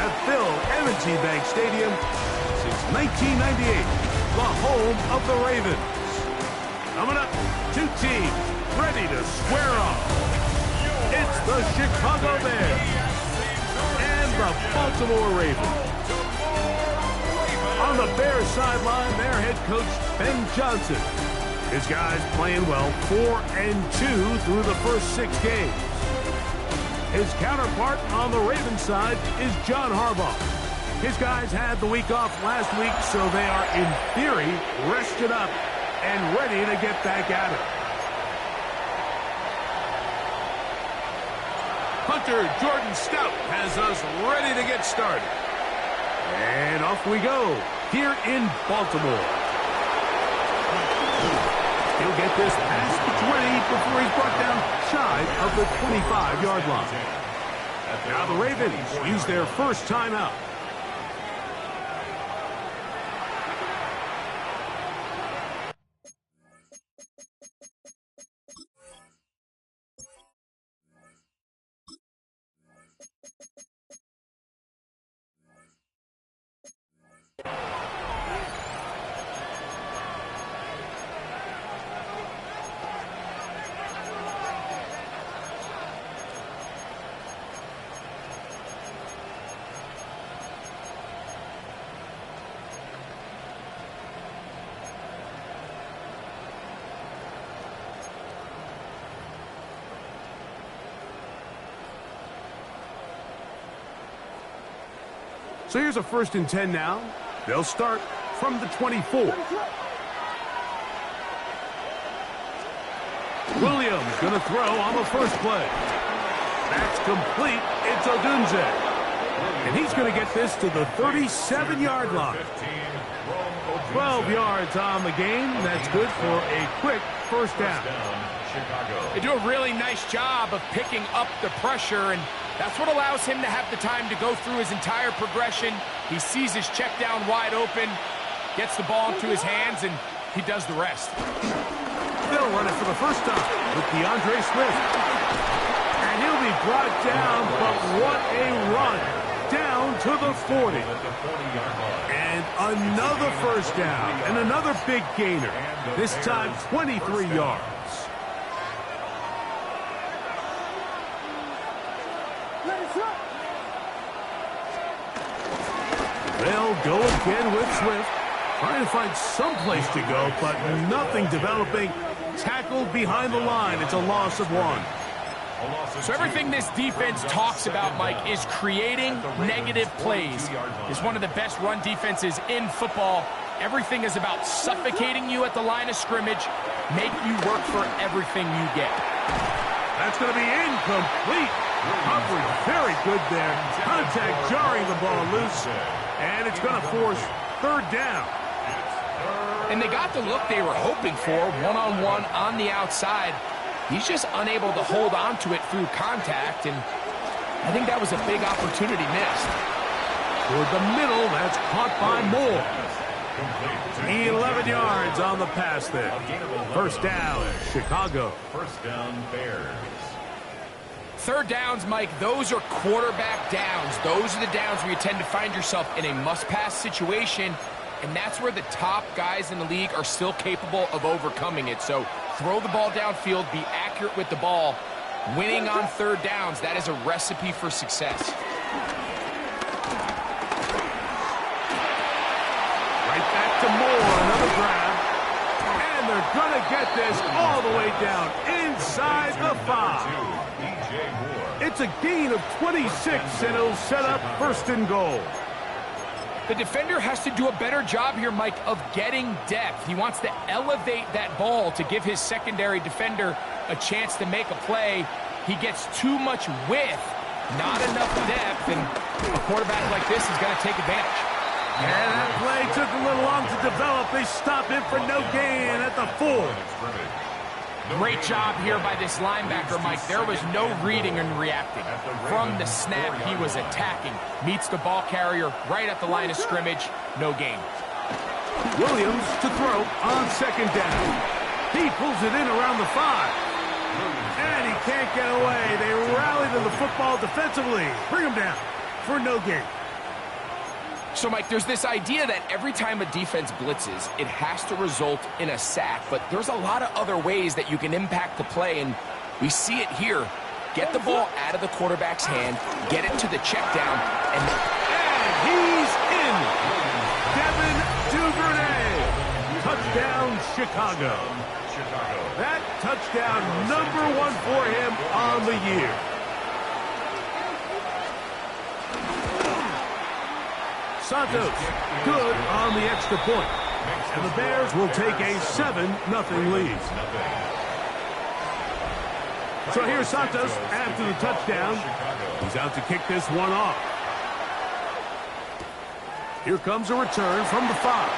at Bill M&T Bank Stadium since 1998, the home of the Ravens. Coming up, two teams ready to square off. It's the Chicago Bears and the Baltimore Ravens. On the Bears sideline, their head coach, Ben Johnson. His guys playing well, 4-2 through the first 6 games. His counterpart on the Ravens side is John Harbaugh. His guys had the week off last week, so they are, in theory, rested up and ready to get back at it. Hunter Jordan Stout has us ready to get started. And off we go here in Baltimore. He'll get this past the 20 before he's brought down shy of the 25-yard line. Now the Ravens use their first timeout. So here's a 1st and 10 now. They'll start from the 24. Williams going to throw on the first play. That's complete. It's Odunze. And he's going to get this to the 37-yard line. 12 yards on the game. That's good for a quick first down. They do a really nice job of picking up the pressure, and that's what allows him to have the time to go through his entire progression. He sees his check down wide open, gets the ball into his hands, and he does the rest. They'll run it for the first time with DeAndre Swift. And he'll be brought down, but what a run. Down to the 40. And another first down, and another big gainer. This time 23 yards. They'll go again with Swift. Trying to find some place to go, but nothing developing. Tackled behind the line. It's a loss of 1. So everything this defense talks about, Mike, is creating negative plays. It's one of the best run defenses in football. Everything is about suffocating you at the line of scrimmage, make you work for everything you get. That's going to be incomplete. Coverage very good there. Contact jarring the ball loose. And it's going to force 3rd down. And they got the look they were hoping for, one-on-one on the outside. He's just unable to hold on to it through contact, and I think that was a big opportunity missed. Toward the middle, that's caught by Moore. 11 yards on the pass there. First down, Chicago. First down, Bears. 3rd downs, Mike, those are quarterback downs. Those are the downs where you tend to find yourself in a must-pass situation, and that's where the top guys in the league are still capable of overcoming it. So throw the ball downfield, be accurate with the ball. Winning on 3rd downs, that is a recipe for success. Right back to Moore, another grab. And they're going to get this all the way down inside the 5. It's a gain of 26, and it'll set up 1st and goal. The defender has to do a better job here, Mike, of getting depth. He wants to elevate that ball to give his secondary defender a chance to make a play. He gets too much width, not enough depth, and a quarterback like this is going to take advantage. And that play took a little long to develop. They stop him for no gain at the 4. Great job here by this linebacker, Mike. There was no reading and reacting. From the snap, he was attacking. Meets the ball carrier right at the line of scrimmage. No gain. Williams to throw on 2nd down. He pulls it in around the 5. And he can't get away. They rally to the football defensively. Bring him down for no gain. So, Mike, there's this idea that every time a defense blitzes, it has to result in a sack. But there's a lot of other ways that you can impact the play, and we see it here. Get the ball out of the quarterback's hand, get it to the check down, and he's in! Devin Duvernay! Touchdown, Chicago. That touchdown #1 for him on the year. Santos, good on the extra point. And the Bears will take a 7-0 lead. So here's Santos after the touchdown. He's out to kick this one off. Here comes a return from the 5.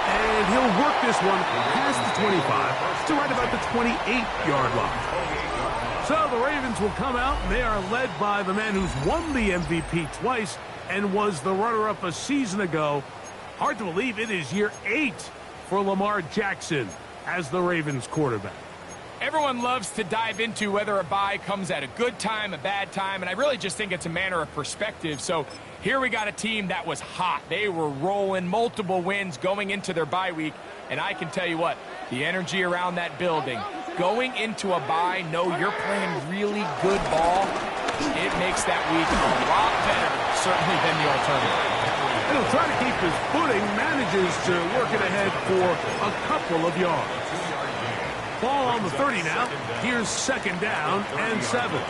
And he'll work this one past the 25 to right about the 28-yard line. So the Ravens will come out, and they are led by the man who's won the MVP twice and was the runner-up a season ago. Hard to believe it is year 8 for Lamar Jackson as the Ravens quarterback. everyone loves to dive into whether a bye comes at a good time, a bad time, and I really just think it's a matter of perspective. So here we got a team that was hot. They were rolling, multiple wins going into their bye week, and I can tell you what, the energy around that building, going into a bye, know you're playing really good ball, it makes that week a lot better, certainly, than the alternative. And he'll try to keep his footing, manages to work it ahead for a couple of yards. Ball on the 30 now. Here's second down and 7.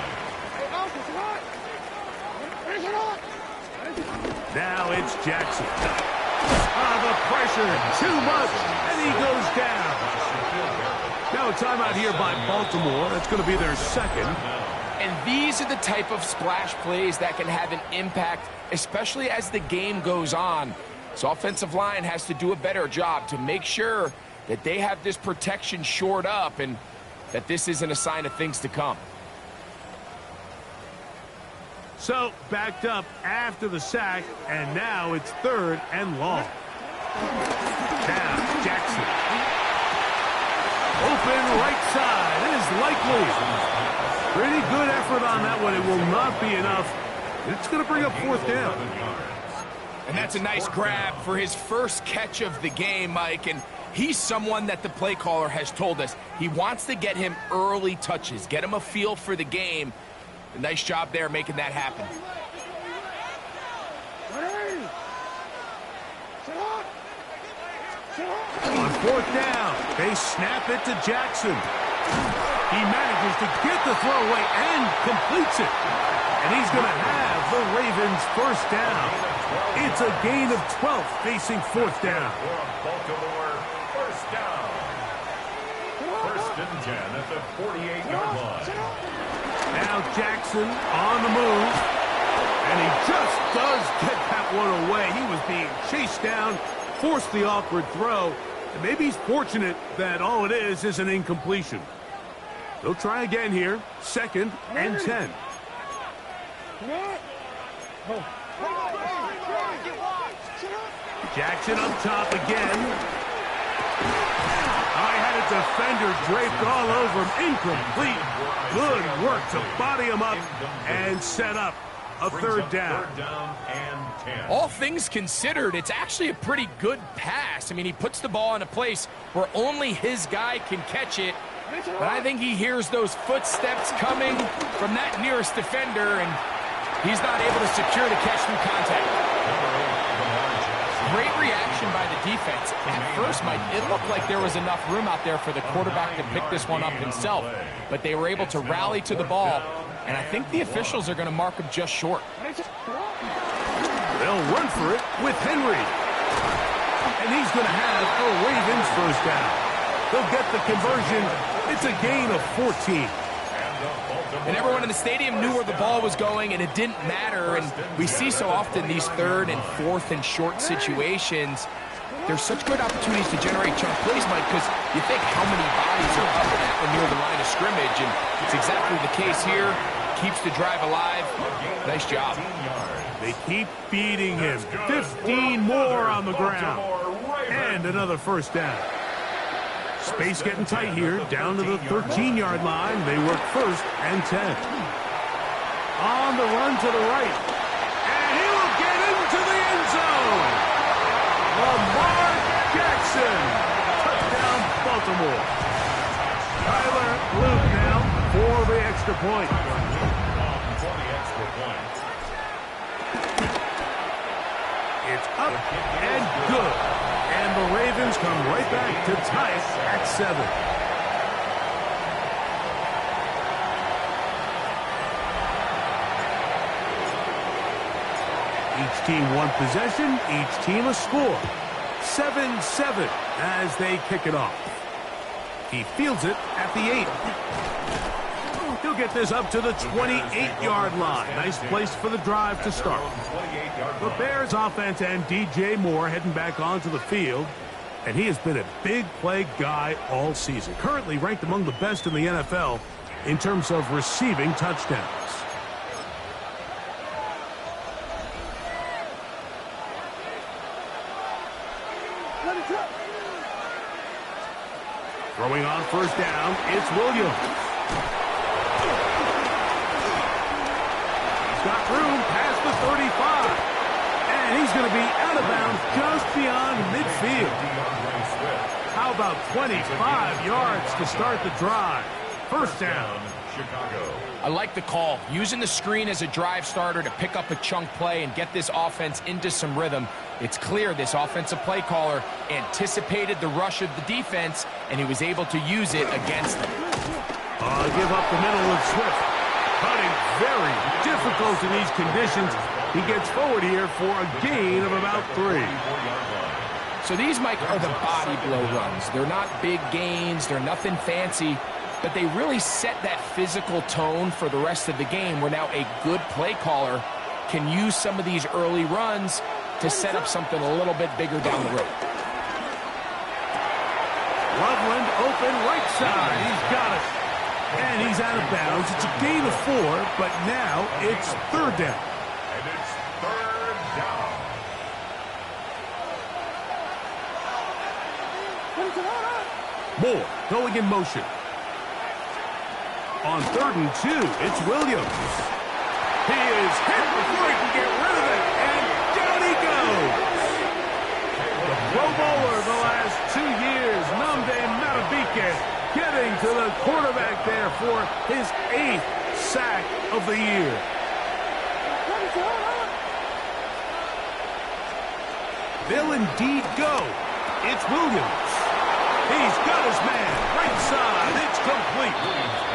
Now it's Jackson. The pressure, too much, and he goes down. Now a timeout here by Baltimore. That's going to be their second. And these are the type of splash plays that can have an impact, especially as the game goes on. So offensive line has to do a better job to make sure that they have this protection shored up and that this isn't a sign of things to come. So backed up after the sack, and now it's third and long. Now Jackson. Open right side. It is likely. Pretty good effort on that one. It will not be enough. It's going to bring up fourth down. And that's a nice grab for his first catch of the game, Mike. And he's someone that the play caller has told us he wants to get him early touches, get him a feel for the game. A nice job there making that happen. On fourth down, they snap it to Jackson. He manages to get the throw away and completes it. And he's going to have the Ravens first down. It's a gain of 12 facing fourth down. Baltimore first down. First and 10 at the 48-yard line. Now Jackson on the move. And he just does get that one away. He was being chased down, forced the awkward throw. And maybe he's fortunate that all it is an incompletion. They'll try again here. Second and 10. Jackson up top again. I had a defender draped all over him. Incomplete. Good work to body him up and set up a third down. All things considered, it's actually a pretty good pass. I mean, he puts the ball in a place where only his guy can catch it. But I think he hears those footsteps coming from that nearest defender, and he's not able to secure the catch through contact. Great reaction by the defense. At first, Mike, it looked like there was enough room out there for the quarterback to pick this one up himself. But they were able to rally to the ball, and I think the officials are going to mark him just short. They'll run for it with Henry. And he's going to have a Ravens first down. They'll get the conversion. It's a gain of 14. And everyone in the stadium knew where the ball was going, and it didn't matter. And we see so often these third and fourth and short situations. There's such good opportunities to generate chunk plays, Mike, because you think how many bodies are up and near the line of scrimmage, and it's exactly the case here. Keeps the drive alive. Nice job. They keep beating him. 15 more on the ground. And another first down. Space getting tight here, down to the 13-yard line. They work first and 10. On the run to the right. And he will get into extra point. For the extra point. It's up and good. And the Ravens come right back to tie it at 7. Each team one possession, each team a score. 7-7 as they kick it off. He fields it at the 8. He'll get this up to the 28-yard line. Nice place for the drive to start. The Bears offense and DJ Moore heading back onto the field. And he has been a big play guy all season. Currently ranked among the best in the NFL in terms of receiving touchdowns. Throwing on first down, it's Williams. He's got room past the 35. And he's going to be out of bounds just beyond midfield. How about 25 yards to start the drive? First down, Chicago. I like the call. Using the screen as a drive starter to pick up a chunk play and get this offense into some rhythm. It's clear this offensive play caller anticipated the rush of the defense, and he was able to use it against them. Give up the middle with Swift. Cutting very difficult in these conditions. He gets forward here for a gain of about 3. So these, Mike, are the body blow runs. They're not big gains. They're nothing fancy. But they really set that physical tone for the rest of the game where now a good play caller can use some of these early runs to set up something a little bit bigger down the road. Loveland open right side. He's got it. And he's out of bounds. It's a gain of 4, but now it's third down. And it's third down. Moore going in motion. On 3rd and 2, it's Williams. He is hit before he can get rid of it, and down he goes. The Pro Bowler the last 2 years, Nnamdi Madubuike, getting to the quarterback there for his 8th sack of the year. They'll indeed go. It's Williams. He's got his man. Right side. It's complete.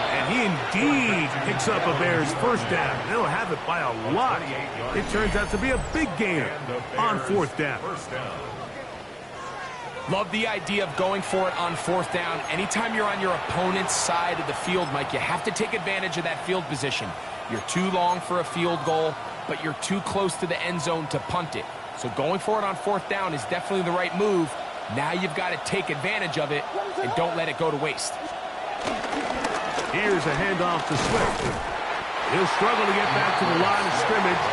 And he indeed picks up a Bears first down. They'll have it by a lot. It turns out to be a big gainer on 4th down. Love the idea of going for it on 4th down. Anytime you're on your opponent's side of the field, Mike, you have to take advantage of that field position. You're too long for a field goal, but you're too close to the end zone to punt it. So going for it on 4th down is definitely the right move. Now you've got to take advantage of it and don't let it go to waste. Here's a handoff to Swift. He'll struggle to get back to the line of scrimmage.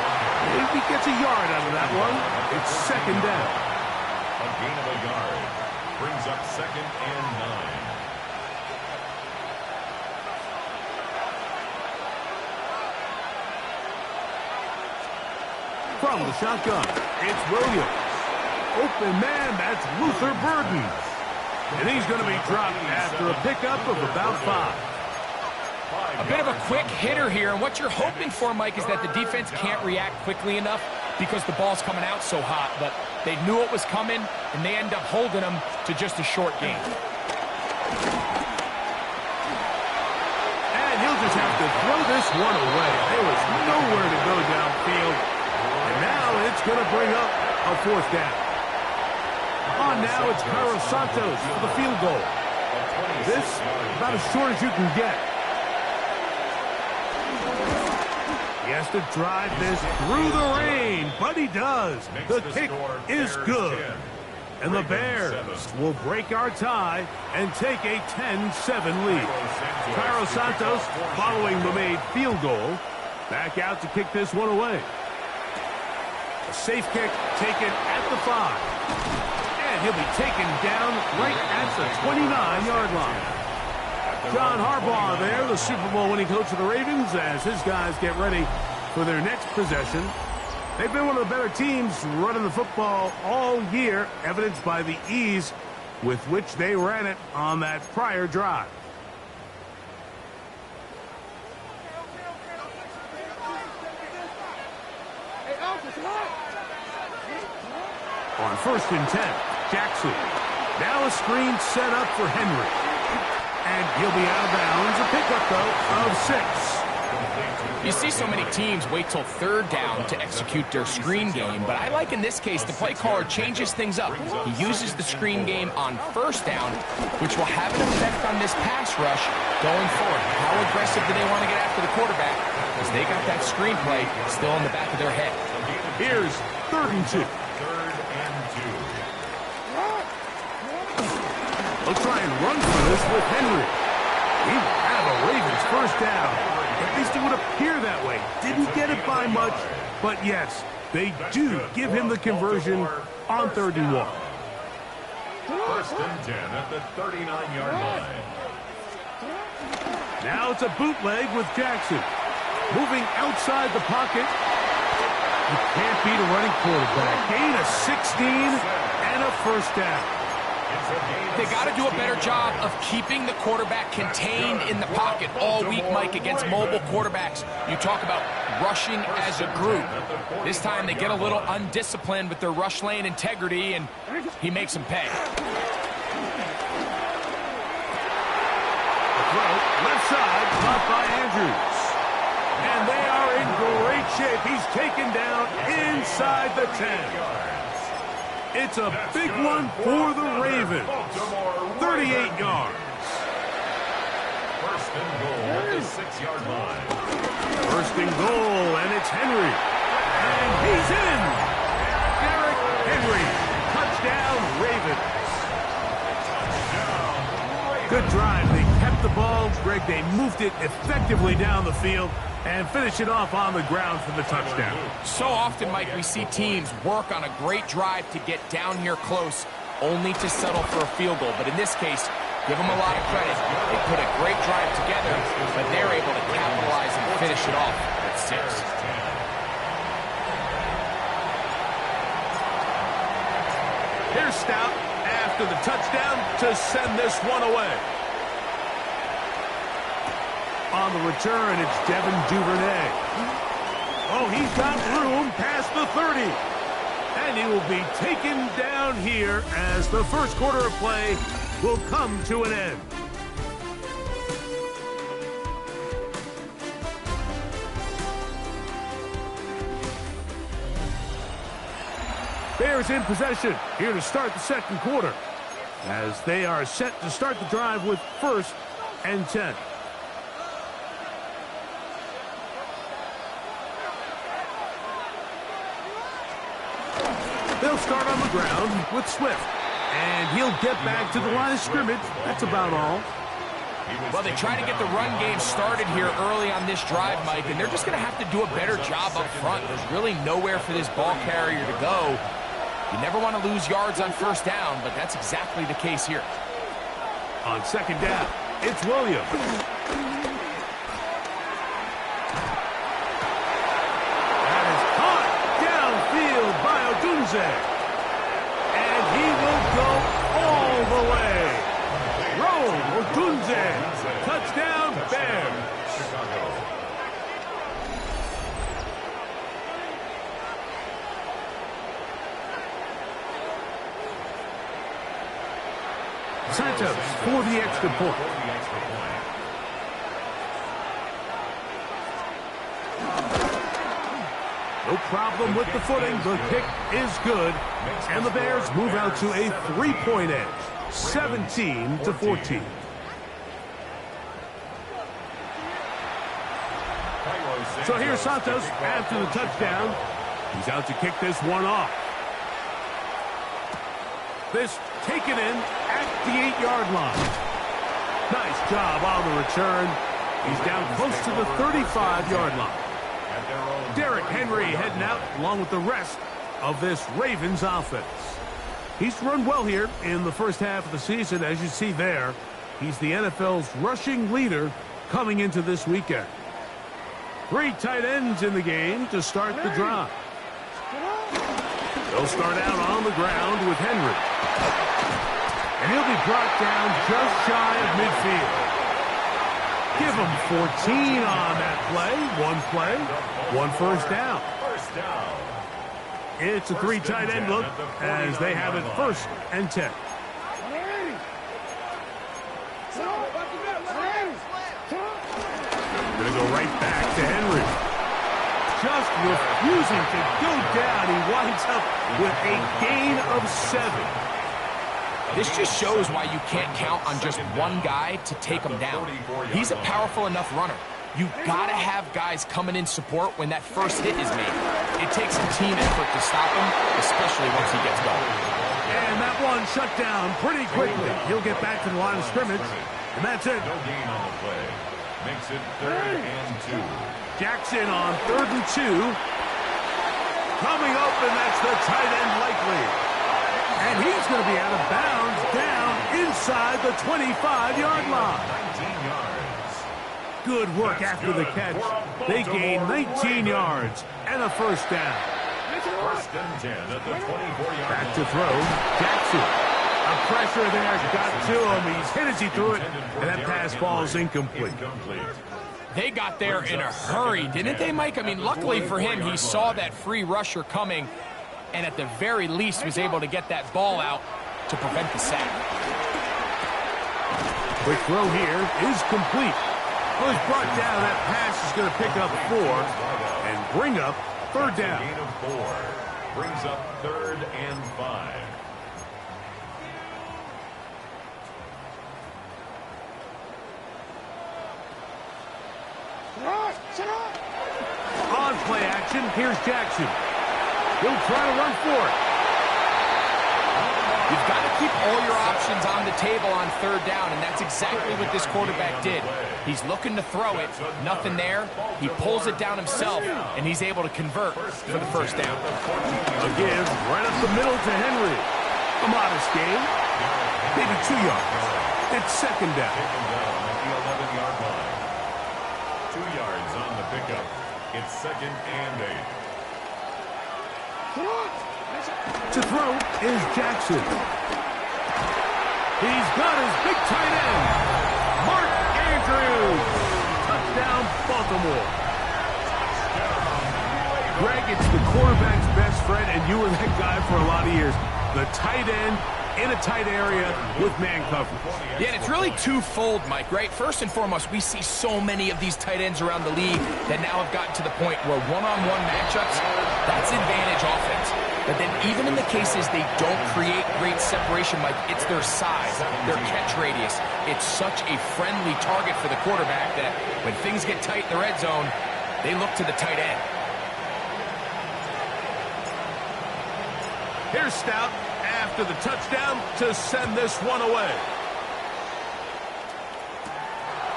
Maybe he gets a yard out of that one. It's 2nd down. A gain of a yard brings up 2nd and 9. From the shotgun, it's Williams. Open man, that's Luther Burden. And he's going to be dropped after a pickup of about 5. A bit of a quick hitter here, and what you're hoping for, Mike, is that the defense can't react quickly enough because the ball's coming out so hot, but they knew it was coming, and they end up holding them to just a short gain. And he'll just have to throw this one away. There was nowhere to go downfield, and now it's going to bring up a 4th down. On now, it's Cairo Santos for the field goal. This, about as short as you can get. He has to drive this through the rain, but he does. The kick is good. And the Bears will break our tie and take a 10-7 lead. Cairo Santos, following the made field goal, back out to kick this one away. A safe kick taken at the 5. And he'll be taken down right at the 29-yard line. John Harbaugh there, the Super Bowl winning coach of the Ravens, as his guys get ready for their next possession. They've been one of the better teams running the football all year, evidenced by the ease with which they ran it on that prior drive. On 1st and 10, Jackson. Now a screen set up for Henry. And he'll be out of bounds. A pickup, though, of 6. You see so many teams wait till 3rd down to execute their screen game, but I like in this case the play caller changes things up. He uses the screen game on 1st down, which will have an effect on this pass rush going forward. How aggressive do they want to get after the quarterback? Because they got that screen play still in the back of their head. Here's 3rd and 2. They'll try and run for this with Henry. He will have a Ravens 1st down. At least it would appear that way. Didn't get it by much, but yes, they do give him the conversion on 3rd and 1. 1st and 10 at the 39-yard line. Now it's a bootleg with Jackson. Moving outside the pocket. You can't beat a running quarterback. Gain of 16 and a 1st down. They got to do a better job of keeping the quarterback contained in the pocket all week, Mike, against mobile quarterbacks. You talk about rushing as a group. This time they get a little undisciplined with their rush lane integrity, and he makes them pay. The throw, left side, caught by Andrews. And they are in great shape. He's taken down inside the 10. It's a big one for the Ravens. 38 yards. 1st and goal at the 6-yard line. 1st and goal, and it's Henry. And he's in. Derrick Henry. Touchdown, Ravens. Good drive. They kept the ball. Greg, they moved it effectively down the field and finish it off on the ground for the touchdown. So often, Mike, we see teams work on a great drive to get down here close, only to settle for a field goal. But in this case, give them a lot of credit. They put a great drive together, but they're able to capitalize and finish it off at 6. Here's Stout after the touchdown to send this one away. On the return, it's Devin Duvernay. Oh, he's got room past the 30. And he will be taken down here as the 1st quarter of play will come to an end. Bears in possession here to start the 2nd quarter as they are set to start the drive with 1st and 10. They'll start on the ground with Swift. And he'll get back to the line of scrimmage. That's about all. Well, they try to get the run game started here early on this drive, Mike, and they're just going to have to do a better job up front. There's really nowhere for this ball carrier to go. You never want to lose yards on 1st down, but that's exactly the case here. On 2nd down, it's Williams. That is caught downfield by Odunze. And he will go all the way. Rome Odunze. Touchdown, Bears. Santos for the extra point. No problem with the footing. The kick is good. And the Bears move out to a 3-point edge. 17-14. So here's Santos after the touchdown. He's out to kick this one off. This taken in at the 8-yard line. Nice job on the return. He's down close to the 35-yard line. Derrick Henry heading out along with the rest of this Ravens offense. He's run well here in the first half of the season, as you see there. He's the NFL's rushing leader coming into this weekend. 3 tight ends in the game to start the drive. They'll start out on the ground with Henry. And he'll be brought down just shy of midfield. Give him 14 on that play. One 1st down. 1st down. It's a three tight end look as they have it 1st and 10. Going to go right back to Henry. Just refusing to go down. He winds up with a gain of 7. This just shows why you can't count on just one guy to take him down. He's a powerful enough runner. You've got to have guys coming in support when that first hit is made. It takes a team effort to stop him, especially once he gets going. And that one shut down pretty quickly. He'll get back to the line of scrimmage, and that's it. No gain on the play. Makes it 3rd and 2. Jackson on 3rd and 2. Coming up, and that's the tight end likely. And he's going to be out of bounds down inside the 25-yard line. 19 yards. Good work after the catch. They gain 19 yards and a 1st down. 1st and 10 at the 24-yard Back to line. throw. Jackson. A pressure there got to him. He's hit as he threw it, and that pass ball is incomplete. They got there in a hurry, didn't they, Mike? I mean, luckily for him, he saw that free rusher coming, and at the very least was able to get that ball out to prevent the sack. Quick throw here is complete. Well, he's brought down. That pass is going to pick up 4 and bring up 3rd down. Gain of 4 brings up 3rd and 5. On play action, here's Jackson. He'll try to run for it. You've got to keep all your options on the table on 3rd down, and that's exactly what this quarterback did. He's looking to throw it, nothing there. He pulls it down himself, and he's able to convert for the 1st down. A give right up the middle to Henry. A modest gain, maybe 2 yards. It's 2nd down. At the 11-yard line. 2 yards on the pickup. It's 2nd and 8. To throw is Jackson. He's got his big tight end, Mark Andrews. Touchdown, Baltimore. Greg, it's the quarterback's best friend, and you were that guy for a lot of years. The tight end in a tight area with man coverage. Yeah, and it's really twofold, Mike, right? First and foremost, we see so many of these tight ends around the league that now have gotten to the point where one-on-one matchups, that's advantage offense. But then even in the cases they don't create great separation, Mike, it's their size, their catch radius. It's such a friendly target for the quarterback that when things get tight in the red zone, they look to the tight end. Here's Stout after the touchdown to send this one away.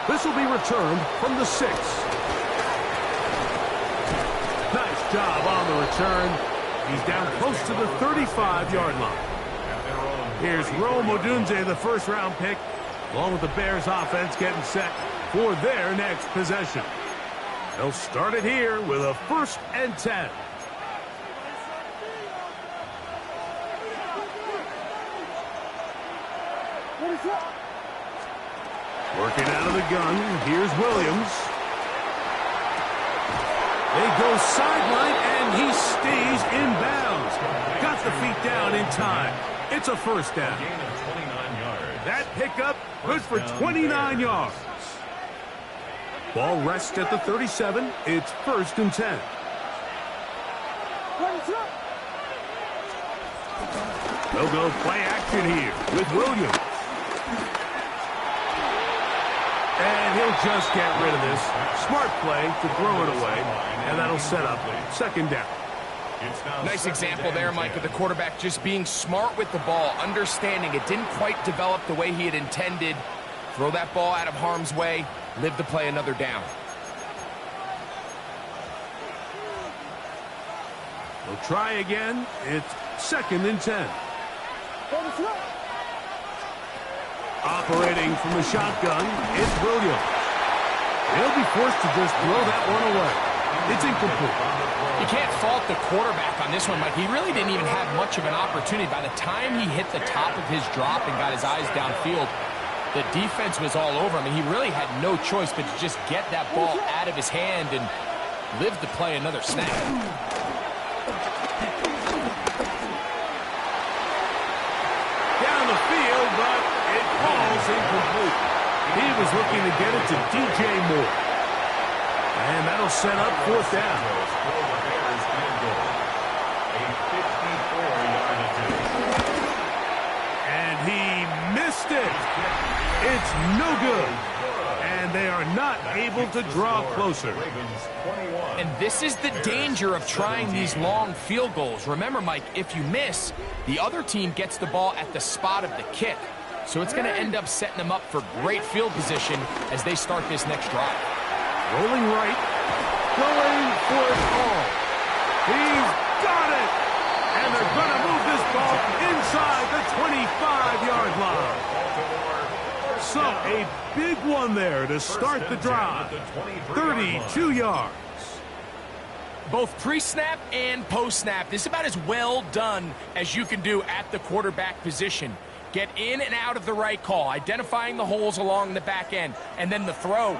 This will be returned from the 6. Nice job on the return. He's down close to the 35-yard line. Here's Rome Odunze, the 1st-round pick, along with the Bears offense getting set for their next possession. They'll start it here with a 1st and 10. Working out of the gun, here's Williams. They go sideline, and he stays in bounds. Got the feet down in time. It's a 1st down. Gain of 29 yards. That pickup, good for 29 yards. Ball rests at the 37. It's 1st and 10. They'll go play action here with Williams. And he'll just get rid of this. Smart play to throw it away, and that'll set up 2nd down. Nice example there, Mike, of the quarterback just being smart with the ball, understanding it didn't quite develop the way he had intended. Throw that ball out of harm's way, live to play another down. They'll try again. It's 2nd and 10. Operating from the shotgun, it's Williams. He'll be forced to just throw that one away. It's incomplete. You can't fault the quarterback on this one, Mike. He really didn't even have much of an opportunity. By the time he hit the top of his drop and got his eyes downfield, the defense was all over him. I mean, he really had no choice but to just get that ball out of his hand and live to play another snap. set up fourth down. And he missed it. It's no good. And they are not able to draw closer. And this is the danger of trying these long field goals. Remember, Mike, if you miss, the other team gets the ball at the spot of the kick. So it's going to end up setting them up for great field position as they start this next drive. Rolling right, going for it all. He's got it! And they're going to move this ball inside the 25-yard line. So a big one there to start the drive. 32 yards. Both pre-snap and post-snap, this is about as well done as you can do at the quarterback position. Get in and out of the right call, identifying the holes along the back end, and then the throw.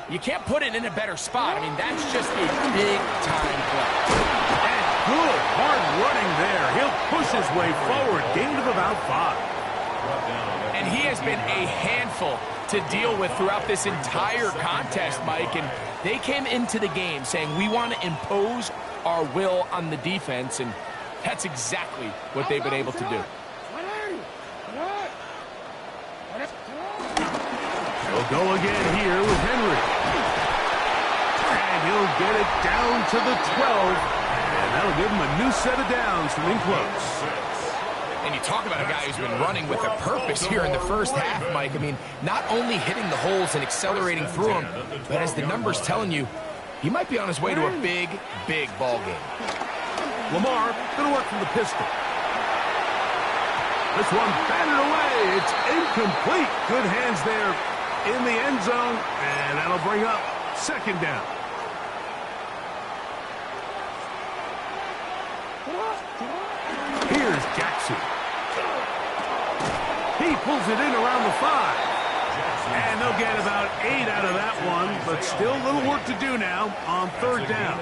You can't put it in a better spot. I mean, that's just a big-time play. And good hard running there. He'll push his way forward, gain of about 5. And he has been a handful to deal with throughout this entire contest, Mike. And they came into the game saying, we want to impose our will on the defense, and that's exactly what they've been able to do. He'll go again here with Henry. And he'll get it down to the 12. And that'll give him a new set of downs from in close. And you talk about a guy who's been running with a purpose here in the first half, Mike. I mean, not only hitting the holes and accelerating through them, but as the numbers telling you, he might be on his way to a big, big ball game. Lamar going to work from the pistol. This one batted away. It's incomplete. Good hands there in the end zone, and that'll bring up second down. Here's Jackson. He pulls it in around the 5. And they'll get about 8 out of that one, but still a little work to do now on third down.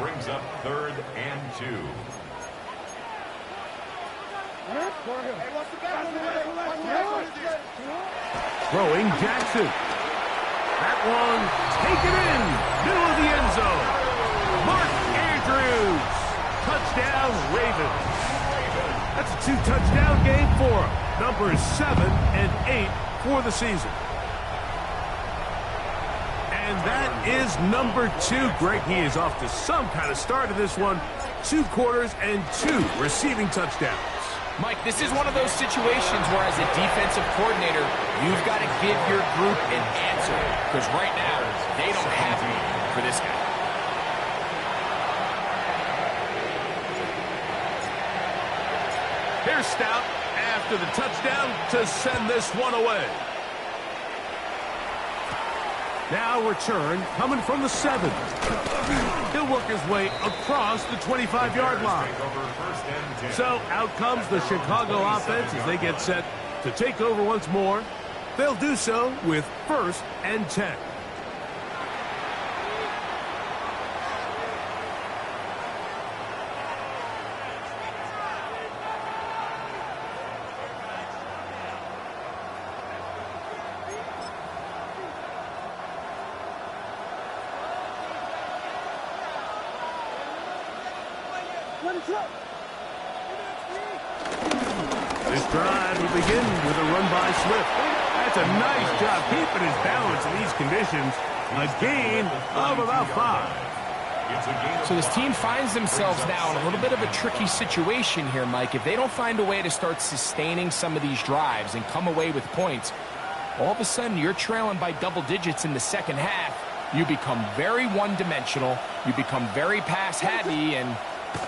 Brings up 3rd and 2. Throwing Jackson. That one taken in, middle of the end zone. Mark Andrews. Touchdown, Ravens. That's a 2-touchdown game for him. Numbers 7 and 8 for the season. And that is number 2. Greg, he is off to some kind of start of this one. 2 quarters and 2 receiving touchdowns. Mike, this is one of those situations where as a defensive coordinator, you've got to give your group an answer. Because right now, they don't have it for this guy. Here's Stout after the touchdown to send this one away. Now return coming from the 7. He'll work his way across the 25-yard line. So out comes the Chicago offense as they get set to take over once more. They'll do so with 1st and 10. This drive will begin with a run by Swift. That's a nice job keeping his balance in these conditions. A gain of about 5. So this team finds themselves now in a little bit of a tricky situation here, Mike. If they don't find a way to start sustaining some of these drives and come away with points, all of a sudden you're trailing by double digits in the second half. You become very one-dimensional. You become very pass-heavy, and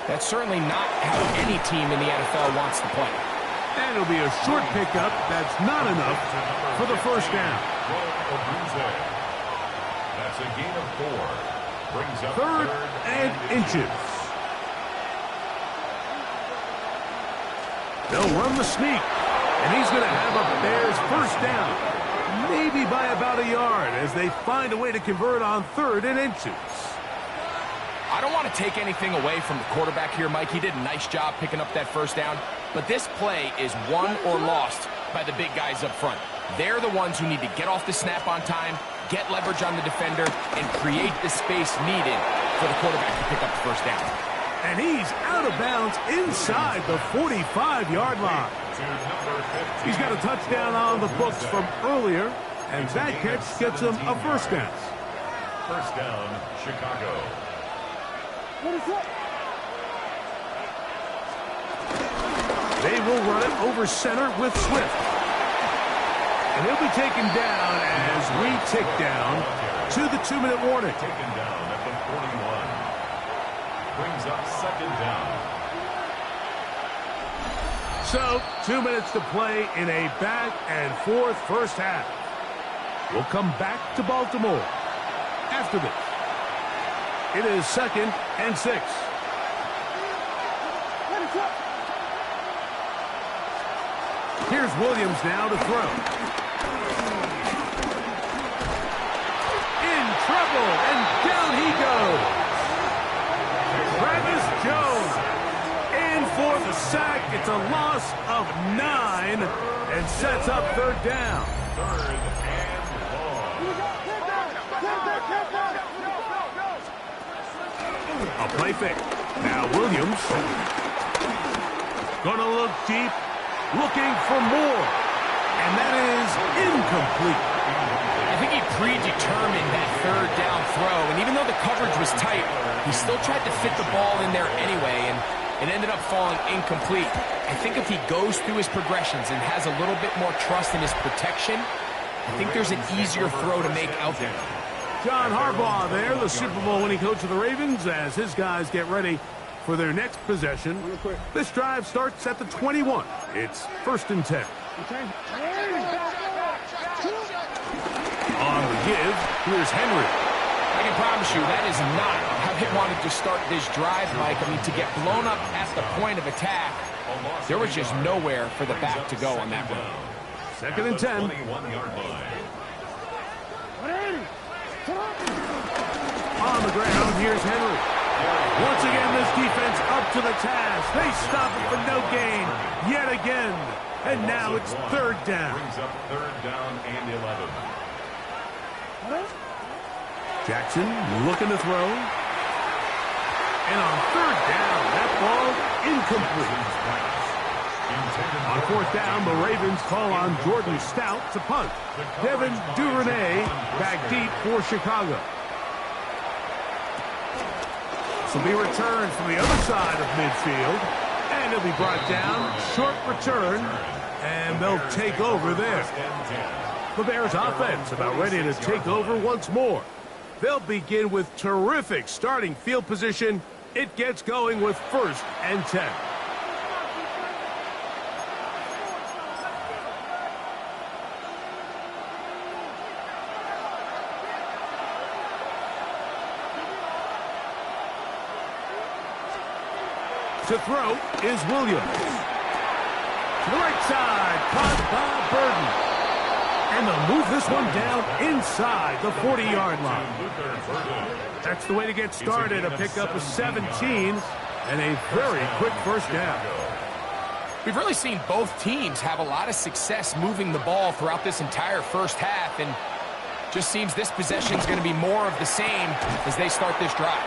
that's certainly not how any team in the NFL wants to play. And it'll be a short pickup. That's not enough for the first down. That's a gain of 4. Brings up 3rd and inches. They'll run the sneak. And he's going to have a Bears first down. Maybe by about a yard as they find a way to convert on 3rd and inches. I don't want to take anything away from the quarterback here, Mike. He did a nice job picking up that first down. But this play is won or lost by the big guys up front. They're the ones who need to get off the snap on time, get leverage on the defender and create the space needed for the quarterback to pick up the first down. And he's out of bounds inside the 45-yard line. He's got a touchdown on the books from earlier, and that catch gets him a first down. First down, Chicago. They will run it over center with Swift. And he'll be taken down as we tick down to the 2-minute warning. Taken down at the 41. Brings up second down. So, 2 minutes to play in a back-and-forth first half. We'll come back to Baltimore after this. It is 2nd and 6. Here's Williams now to throw. In trouble, and down he goes. Travis Jones in for the sack. It's a loss of 9 and sets up third down. Third and long. A play fake. Now Williams. Gonna look deep. Looking for more. And that is incomplete. I think he predetermined that third down throw, and even though the coverage was tight, he still tried to fit the ball in there anyway, and it ended up falling incomplete. I think if he goes through his progressions and has a little bit more trust in his protection, I think there's an easier throw to make out there. John Harbaugh there, the Super Bowl winning coach of the Ravens, as his guys get ready for their next possession. This drive starts at the 21. It's 1st and 10. On the give, here's Henry. I can promise you that is not how they wanted to start this drive, Mike. I mean, to get blown up at the point of attack, there was just nowhere for the back to go on that run. 2nd and 10. 21-yard line. On the ground, here's Henry. Once again, this defense up to the task. They stop it for no gain yet again. And now it's third down. Brings up third down and 11. Jackson looking to throw. And on third down, that ball incomplete. On 4th down, the Ravens call on Jordan Stout to punt. Devin Duvernay back deep for Chicago. This will be returned from the other side of midfield. And it'll be brought down. Short return. And they'll take over there. The Bears offense about ready to take over once more. They'll begin with terrific starting field position. It gets going with 1st and 10. To throw is Williams. To the right side, caught by Burden. And they'll move this one down inside the 40-yard line. That's the way to get started, a pickup of 17 and a very quick first down. We've really seen both teams have a lot of success moving the ball throughout this entire first half, and just seems this possession is going to be more of the same as they start this drive.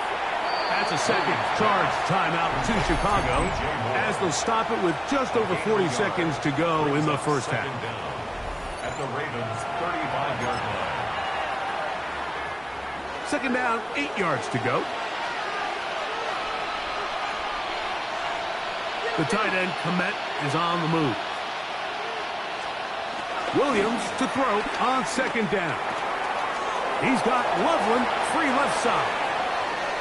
That's a second charge timeout to Chicago as they'll stop it with just over 40 seconds to go in the first half. At the Ravens' 35-yard line. 2nd down, 8 yards to go. The tight end, Komet, is on the move. Williams to throw on 2nd down. He's got Loveland free left side.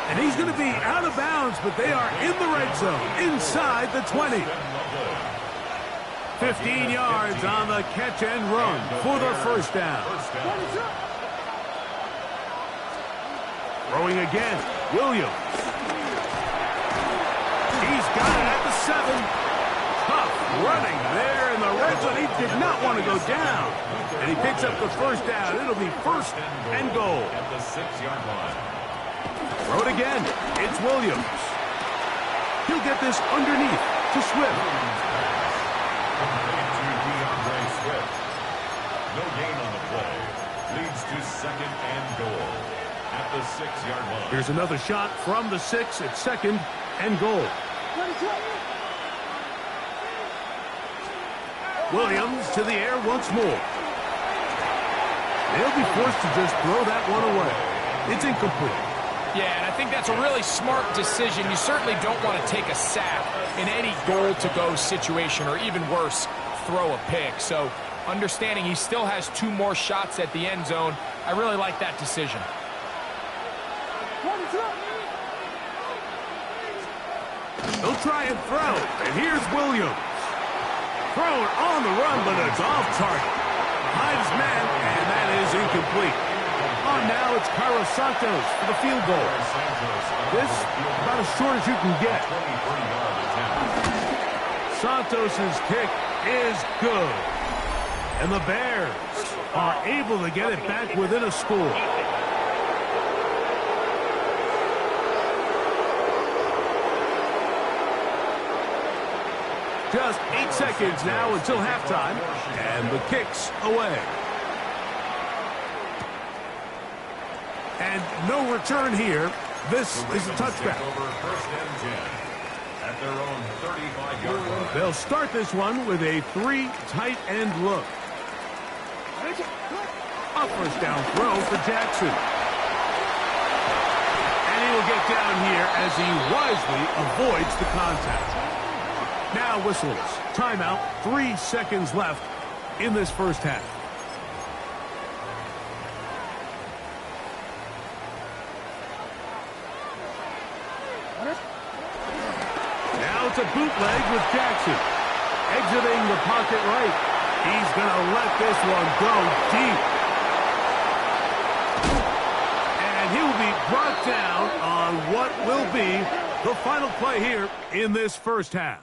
And he's going to be out of bounds, but they are in the red zone, inside the 20. 15 yards on the catch and run for the first down. Throwing again, Williams. He's got it at the 7. Tough running there in the red zone. He did not want to go down. And he picks up the first down. It'll be 1st and goal. At the 6-yard line. Throw it again. It's Williams. He'll get this underneath to Swift. To DeAndre Swift. No gain on the play. Leads to to second and goal at the 6-yard line. Here's another shot from the 6 at second and goal. Williams to the air once more. They'll be forced to just throw that one away. It's incomplete. Yeah, and I think that's a really smart decision. You certainly don't want to take a sack in any goal-to-go situation, or even worse, throw a pick. So understanding he still has 2 more shots at the end zone, I really like that decision. They'll try and throw, and here's Williams. Thrown on the run, but it's off target. Behind his man, and that is incomplete. On now, it's Cairo Santos for the field goal. This, about as short as you can get. Santos' kick is good. And the Bears are able to get it back within a score. Just 8 seconds now until halftime, and the kick's away. And no return here. This is a touchback. At their own 35-yard line. They'll start this one with a 3 tight end look. A first down throw for Jackson. And he will get down here as he wisely avoids the contact. Now whistles. Timeout. 3 seconds left in this first half. Now it's a bootleg with Jackson. Exiting the pocket right. He's going to let this one go deep. And he will be brought down on what will be the final play here in this first half.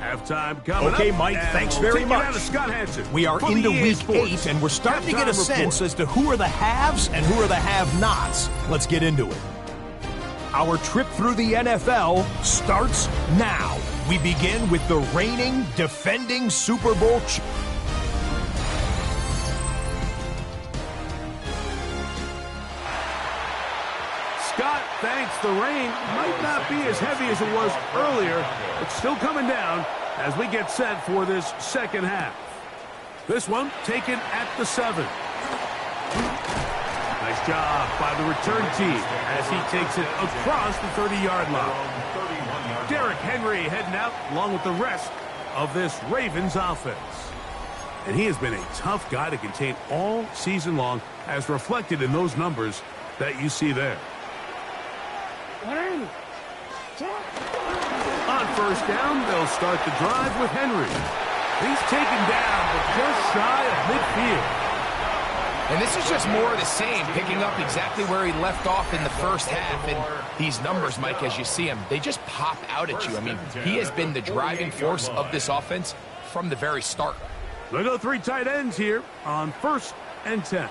Halftime coming Okay, up, Mike, and thanks we'll very take it much. out of Scott Hanson We are for the into EA week Sports 8, and we're starting to get a halftime sense report. as to who are the haves and who are the have-nots. Let's get into it. Our trip through the NFL starts now. We begin with the reigning, defending Super Bowl Scott thanks the rain. Might not be as heavy as it was earlier. It's still coming down as we get set for this second half. This one taken at the 7. Nice job by the return team as he takes it across the 30-yard line. Derrick Henry heading out along with the rest of this Ravens offense. And he has been a tough guy to contain all season long, as reflected in those numbers that you see there. On first down, they'll start the drive with Henry. He's taken down, but just shy of midfield. And this is just more of the same, picking up exactly where he left off in the first half. And these numbers, Mike, as you see them, they just pop out at you. I mean, he has been the driving force of this offense from the very start. They go 3 tight ends here on 1st and 10. On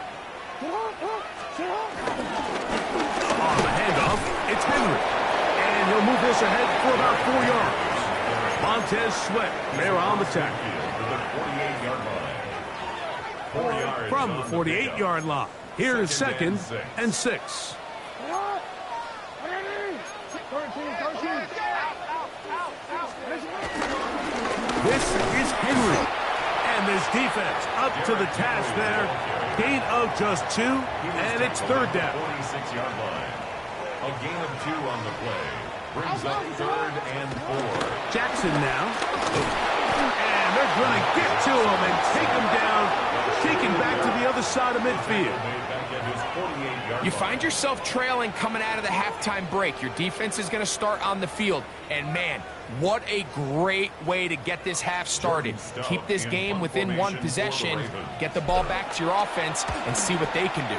the handoff, it's Henry. And he'll move this ahead for about 4 yards. Montez Sweat there on the tackle. From the 48-yard line. Here is 2nd and 6. This is Henry. And this defense up to the task there. Gain of just 2, and it's 3rd down. 46-yard line. A gain of 2 on the play. Brings up 3rd and 4. Jackson now. And they're going to get to him and take him down. Taken back to the other side of midfield. You find yourself trailing coming out of the halftime break. Your defense is going to start on the field. And, man, what a great way to get this half started. Keep this game within 1 possession, get the ball back to your offense, and see what they can do.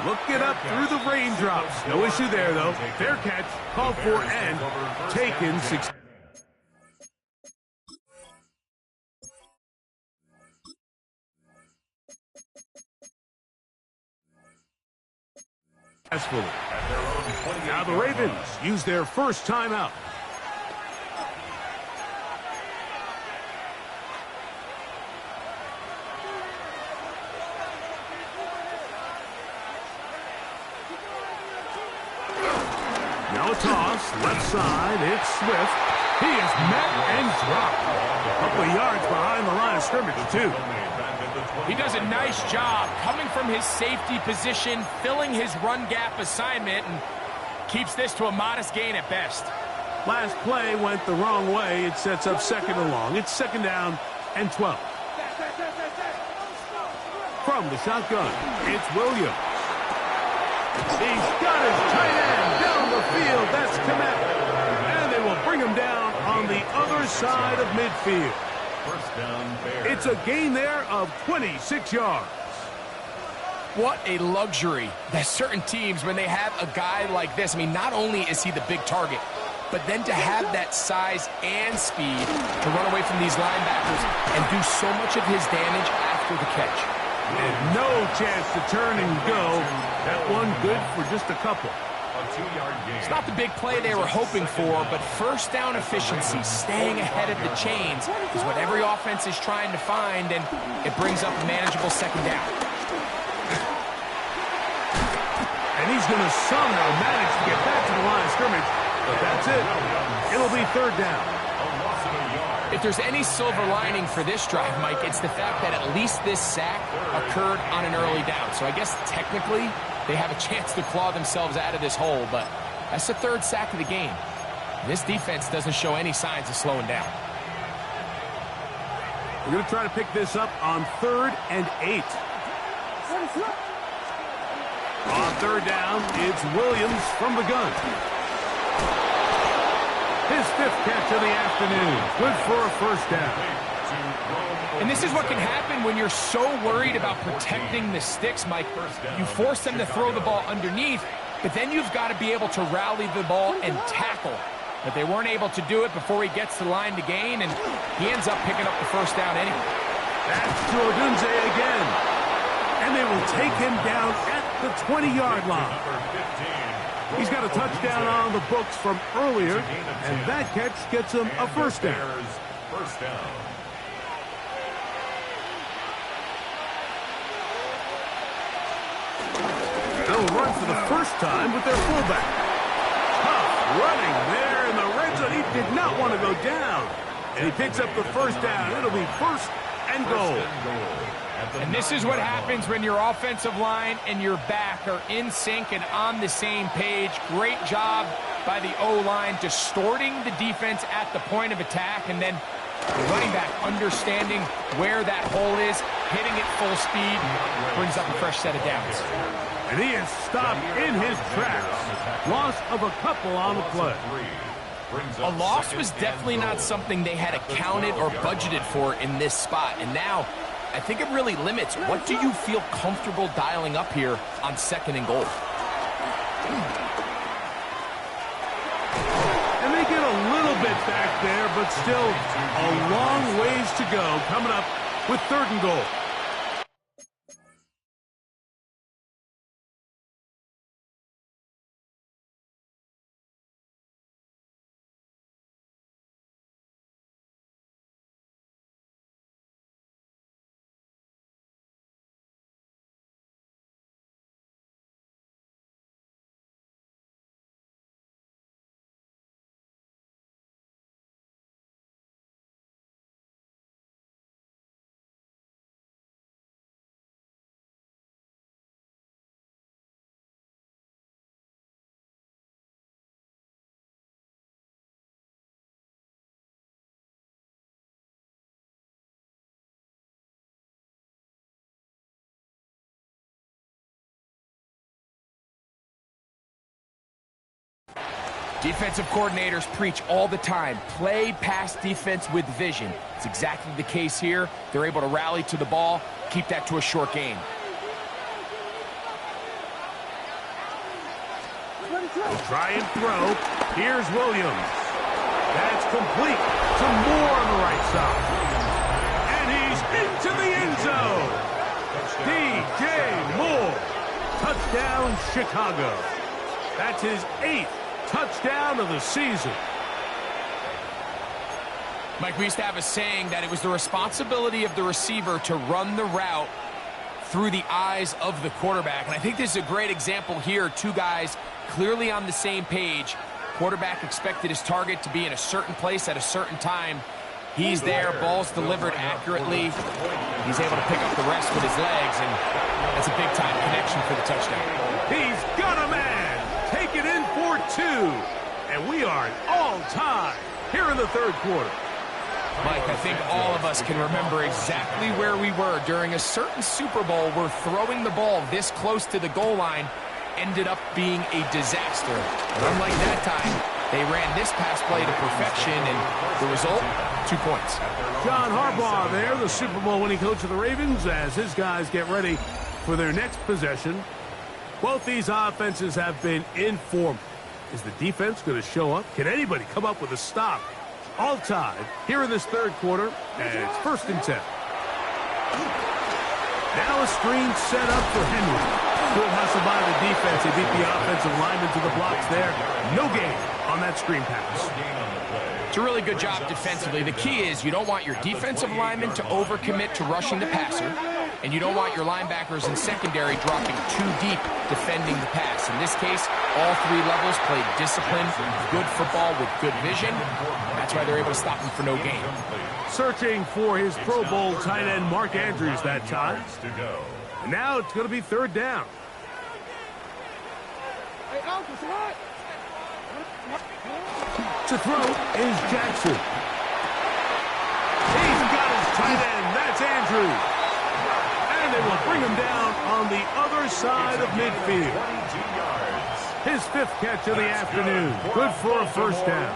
Look it up through the raindrops. No issue there, though. Fair catch, called for, and taken 6. Now the Ravens use their first timeout. The toss, left side, it's Swift. He is met and dropped. A couple of yards behind the line of scrimmage, too. He does a nice job coming from his safety position, filling his run gap assignment, and keeps this to a modest gain at best. Last play went the wrong way. It sets up second and long. It's second down and 12. From the shotgun, it's Williams. He's got his tight end down the field. That's Kmet. And they will bring him down on the other side of midfield. First down, Bears. It's a gain there of 26 yards. What a luxury that certain teams, when they have a guy like this, I mean, not only is he the big target, but then to have that size and speed to run away from these linebackers and do so much of his damage after the catch. And no chance to turn and go. That one good for just a couple. A 2-yard gain. It's not the big play they were hoping for, but first down efficiency, staying ahead of the chains, is what every offense is trying to find, and it brings up a manageable second down. And he's going to somehow manage to get back to the line of scrimmage. But that's it. It'll be third down. A loss of a yard. If there's any silver lining for this drive, Mike, it's the fact that at least this sack occurred on an early down. So I guess technically they have a chance to claw themselves out of this hole, but that's the third sack of the game. This defense doesn't show any signs of slowing down. We're going to try to pick this up on 3rd and 8. On third down, it's Williams from the gun. His 5th catch of the afternoon. Good for a first down. And this is what can happen when you're so worried about protecting the sticks, Mike. You force them to throw the ball underneath, but then you've got to be able to rally the ball and tackle. But they weren't able to do it before he gets to the line to gain, and he ends up picking up the first down anyway. That's Odunze again. And they will take him down at the 20-yard line. He's got a touchdown on the books from earlier, and that catch gets him a first down. First down. They'll run for the first time with their fullback. Tough running there in the red zone. He did not want to go down. And he picks up the first down. It'll be first and goal. And this is what happens when your offensive line and your back are in sync and on the same page. Great job by the O-line distorting the defense at the point of attack, and then the running back understanding where that hole is, hitting it full speed, brings up a fresh set of downs. And he is stopped in his tracks. Loss of a couple on the play. A loss was definitely not something they had accounted or budgeted for in this spot, and now I think it really limits what do you feel comfortable dialing up here on 2nd and goal. And they get a little bit back there, but still a long ways to go coming up with 3rd and goal. Defensive coordinators preach all the time, play pass defense with vision. It's exactly the case here. They're able to rally to the ball, keep that to a short game. Try and throw. Here's Williams. That's complete to Moore on the right side. And he's into the end zone. DJ Moore. Touchdown, Chicago. That's his 8th touchdown of the season. Mike, we used to have a saying that it was the responsibility of the receiver to run the route through the eyes of the quarterback. And I think this is a great example here. Two guys clearly on the same page, Quarterback expected his target to be in a certain place at a certain time. He's there, ball's delivered accurately. He's able to pick up the rest with his legs, and that's a big-time connection for the touchdown. He's got a man. Take it in for 2. And we are all-time here in the third quarter. Mike, I think all of us can remember exactly where we were during a certain Super Bowl where throwing the ball this close to the goal line ended up being a disaster. But unlike that time, they ran this pass play to perfection, and the result, 2 points. John Harbaugh there, the Super Bowl winning coach of the Ravens, as his guys get ready for their next possession. Both these offenses have been in form. Is the defense going to show up? Can anybody come up with a stop? All tied here in this third quarter, and it's 1st and 10. Now a screen set up for Henry. Good hustle by the defense. He beat the offensive lineman to the blocks there. No gain on that screen pass. It's a really good job defensively. The key is you don't want your defensive linemen to overcommit to rushing the passer, and you don't want your linebackers and secondary dropping too deep defending the pass. In this case, all 3 levels played disciplined, good football with good vision. That's why they're able to stop him for no gain. Searching for his Pro Bowl tight end Mark Andrews that time. And now it's going to be 3rd down. To throw is Jackson. He's got his tight end. That's Andrews. And they will bring him down on the other side of midfield. His 5th catch of the afternoon. Good for a 1st down.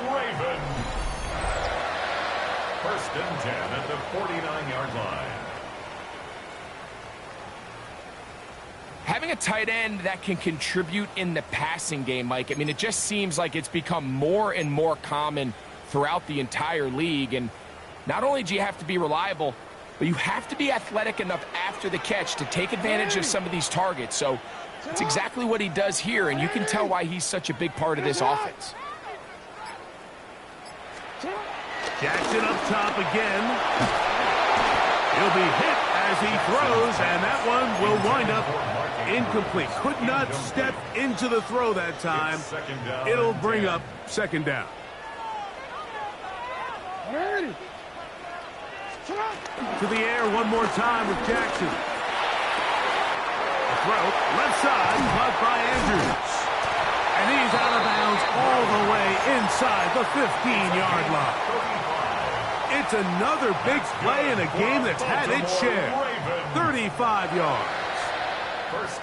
1st and 10 at the 49-yard line. Having a tight end that can contribute in the passing game, Mike, I mean, it just seems like it's become more and more common throughout the entire league. And not only do you have to be reliable, but you have to be athletic enough after the catch to take advantage of some of these targets. So it's exactly what he does here, and you can tell why he's such a big part of this offense. Jackson up top again. He'll be hit as he throws, and that one will wind up incomplete. Could not step into the throw that time. It'll bring up 2nd down. To the air one more time with Jackson. The throw, left side, caught by Andrews. And he's out of bounds all the way inside the 15-yard line. It's another big play in a game that's had its share. 35 yards.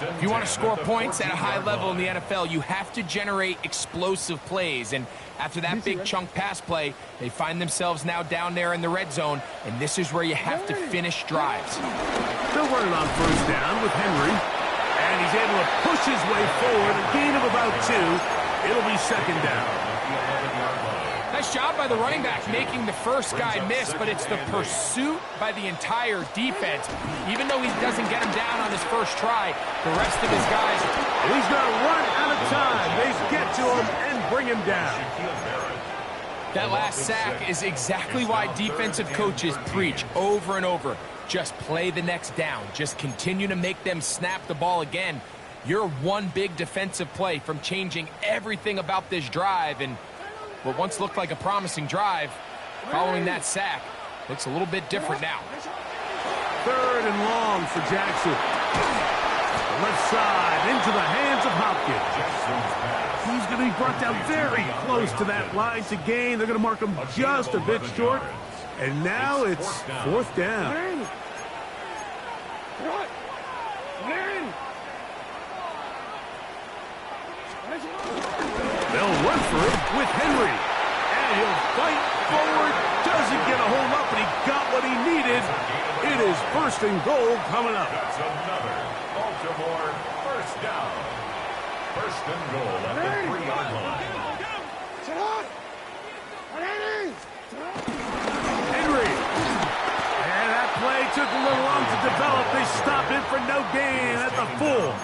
If you want to score points at a high level in the NFL, you have to generate explosive plays. And after that big chunk pass play, they find themselves now down there in the red zone, and this is where you have to finish drives. Still running on 1st down with Henry, and he's able to push his way forward, a gain of about 2. It'll be 2nd down. Nice job by the running back making the first guy miss, but it's the pursuit by the entire defense. Even though he doesn't get him down on his first try, the rest of his guys... He's going to run out of time. They get to him and bring him down. That last sack is exactly why defensive coaches preach over and over. Just play the next down. Just continue to make them snap the ball again. You're one big defensive play from changing everything about this drive, and what once looked like a promising drive, following that sack, looks a little bit different now. 3rd and long for Jackson. The left side into the hands of Hopkins. He's going to be brought down very close to that line to gain. They're going to mark him just a bit short. And now it's 4th down. They'll run for it with Henry. And he'll fight forward. Doesn't get a hold up, but he got what he needed. It is 1st and goal coming up. That's another Baltimore 1st down. 1st and goal at the 3-yard line. Henry. And that play took a little long to develop. They stopped it for no gain at the full.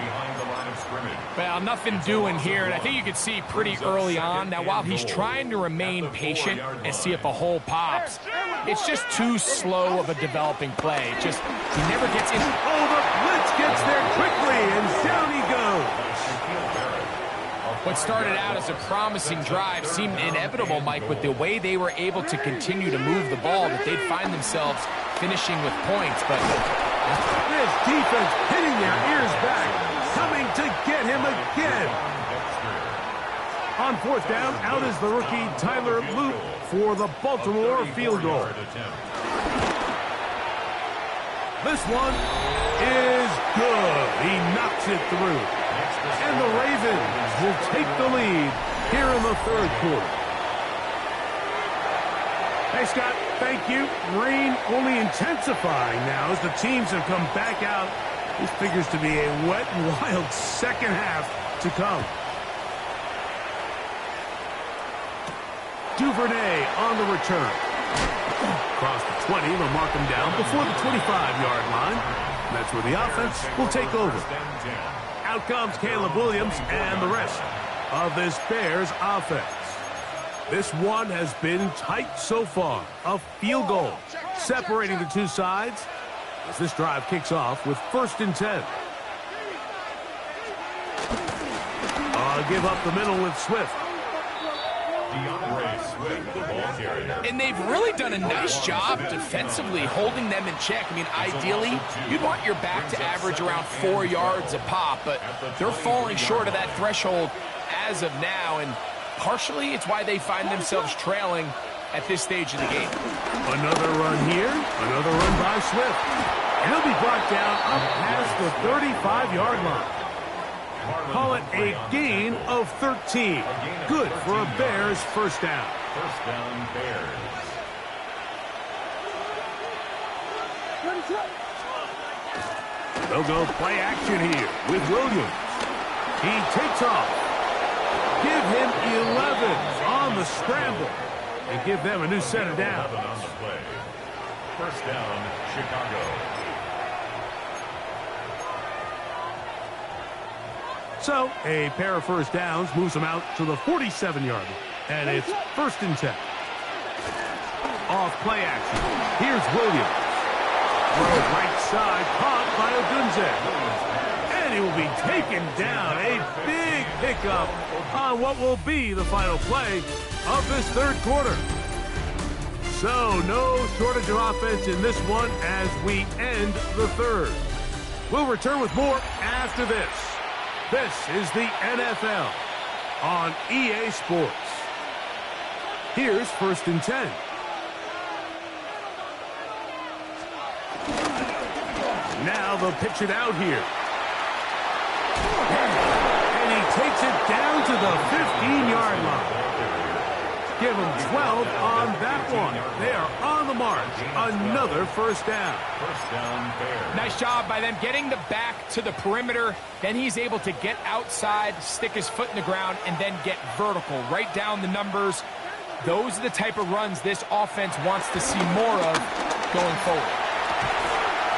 Well, nothing doing here, and I think you can see pretty early on. Now, while he's trying to remain patient and see if a hole pops, it's just too slow of a developing play. Just, he never gets in. Oh, the blitz gets there quickly, and down he goes. What started out as a promising drive seemed inevitable, Mike, with the way they were able to continue to move the ball, that they'd find themselves finishing with points. But this defense hitting their ears back, coming to get him again. On fourth down, out is the rookie Tyler Loop for the Baltimore field goal. This one is good. He knocks it through. And the Ravens will take the lead here in the third quarter. Hey, Scott, thank you. Rain only intensifying now as the teams have come back out. This figures to be a wet and wild second half to come. Duvernay on the return. Across the 20, they'll mark him down before the 25-yard line. That's where the offense will take over. Out comes Caleb Williams and the rest of this Bears offense. This one has been tight so far. A field goal separating the two sides as this drive kicks off with 1st and 10. Give up the middle with Swift. And they've really done a nice job defensively holding them in check. I mean, ideally, you'd want your back to average around 4 yards a pop, but they're falling short of that threshold as of now, and partially it's why they find themselves trailing at this stage of the game. Another run here, another run by Swift. And he'll be brought down up past the 35-yard line. Call it a gain of 13. Good for a Bears first down. First down, Bears. They'll go play action here with Williams. He takes off. Give him 11 on the scramble and give them a new set of downs. First down, Chicago. So, a pair of first downs moves them out to the 47-yard line. And it's 1st and 10. Off play action. Here's Williams. Throw right side, caught by Odunze. And he will be taken down. A big pickup on what will be the final play of this third quarter. So, no shortage of offense in this one as we end the third. We'll return with more after this. This is the NFL on EA Sports. Here's 1st and 10. Now they'll pitch it out here. And he takes it down to the 15-yard line. Give him 12 on that one. They are on the march. Another first down. First down, Bears. Nice job by them getting the back to the perimeter. Then he's able to get outside, stick his foot in the ground, and then get vertical. Right down the numbers. Those are the type of runs this offense wants to see more of going forward.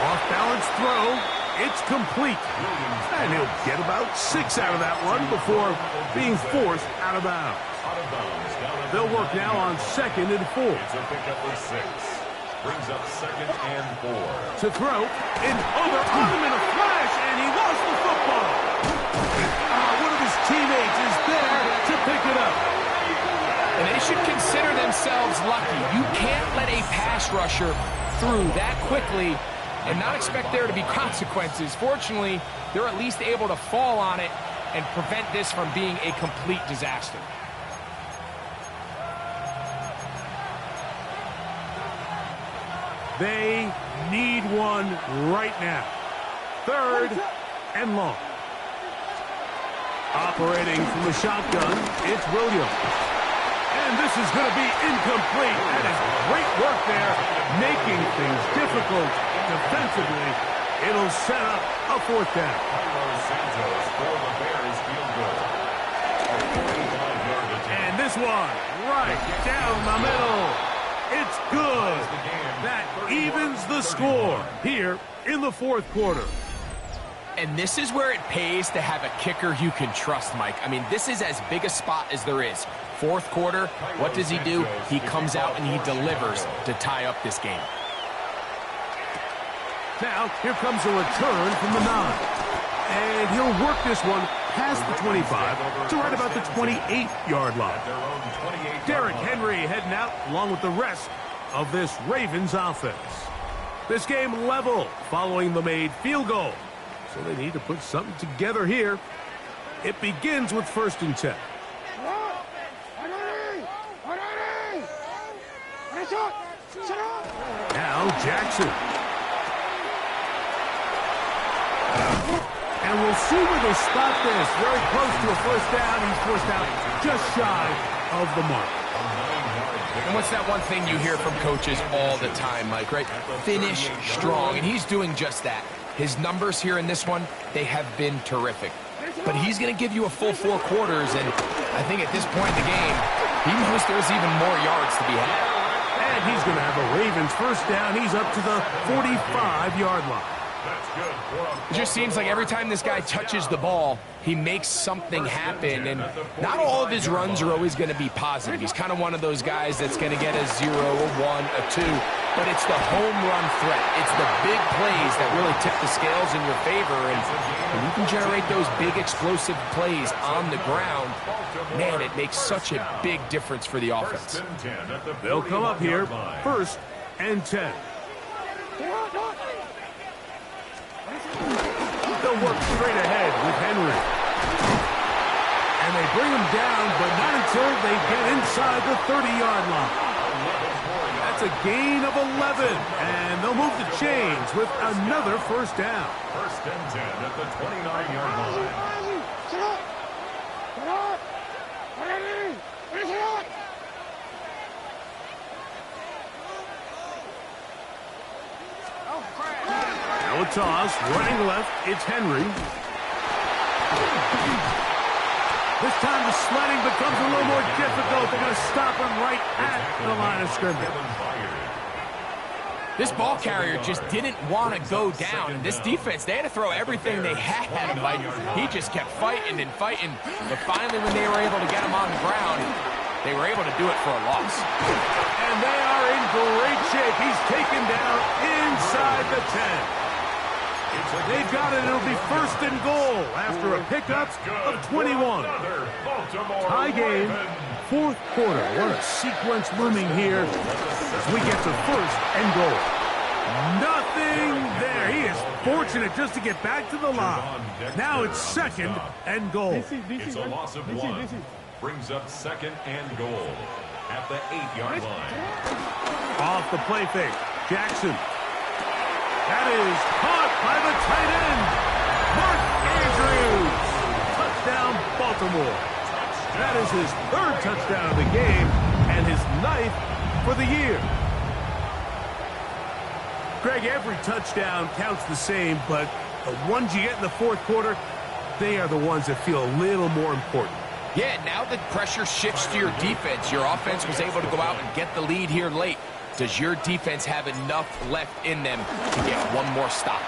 Off-balance throw. It's complete. And he'll get about 6 out of that one before being forced out of bounds. They'll work now on 2nd and 4. It's a pickup with 6. Brings up 2nd and 4. To throw, and over on him in a flash, and he lost the football. One of his teammates is there to pick it up. And they should consider themselves lucky. You can't let a pass rusher through that quickly and not expect there to be consequences. Fortunately, they're at least able to fall on it and prevent this from being a complete disaster. They need one right now. 3rd and long. Operating from the shotgun, it's Williams. And this is going to be incomplete. That is great work there, making things difficult defensively. It'll set up a 4th down. Santos for the Bears field goal. A 45-yard attempt. And this one, right down the middle. It's good. That evens the score here in the 4th quarter. And this is where it pays to have a kicker you can trust, Mike. I mean, this is as big a spot as there is. 4th quarter, what does he do? He comes out and he delivers to tie up this game. Now, here comes a return from the 9. And he'll work this one past the 25 to right about the 28-yard line. Derrick Henry heading out along with the rest of this Ravens offense. This game level following the made field goal. So they need to put something together here. It begins with 1st and 10. Now Jackson. And we'll see where they spot this. Very close to a 1st down. He's forced out just shy of the mark. And what's that one thing you hear from coaches all the time, Mike, right? Finish strong, and he's doing just that. His numbers here in this one, they have been terrific. But he's going to give you a full 4 quarters, and I think at this point in the game, he knows there's even more yards to be had. And he's going to have a Ravens 1st down. He's up to the 45-yard line. It just seems like every time this guy touches the ball, he makes something happen, and not all of his runs are always going to be positive. He's kind of one of those guys that's going to get a 0, a 1, a 2, but it's the home run threat. It's the big plays that really tip the scales in your favor, and when you can generate those big explosive plays on the ground, man, it makes such a big difference for the offense. They'll come up here, 1st and 10. They'll work straight ahead with Henry. And they bring him down, but not until they get inside the 30-yard line. That's a gain of 11, and they'll move the chains with another 1st down. 1st and 10 at the 29-yard line. Now a toss, running left, it's Henry. This time the sledding becomes a little more difficult. They're going to stop him right at the line of scrimmage. This ball carrier just didn't want to go down. And this defense, they had to throw everything they had. Like, he just kept fighting and fighting. But finally, when they were able to get him on the ground, they were able to do it for a loss. And they are in great shape. He's taken down inside the 10. They've got it. It'll be 1st and goal after a pickup of 21. Tie game, 4th quarter. What a sequence looming here as we get to 1st and goal. Nothing there. He is fortunate just to get back to the line. Now it's 2nd and goal. It's a loss of 1. Brings up 2nd and goal at the 8-yard line. Off the play fake. Jackson. That is caught by the tight end, Mark Andrews. Touchdown, Baltimore. That is his 3rd touchdown of the game and his 9th for the year. Greg, every touchdown counts the same, but the ones you get in the 4th quarter, they are the ones that feel a little more important. Yeah, now the pressure shifts to your defense. Your offense was able to go out and get the lead here late. Does your defense have enough left in them to get one more stop?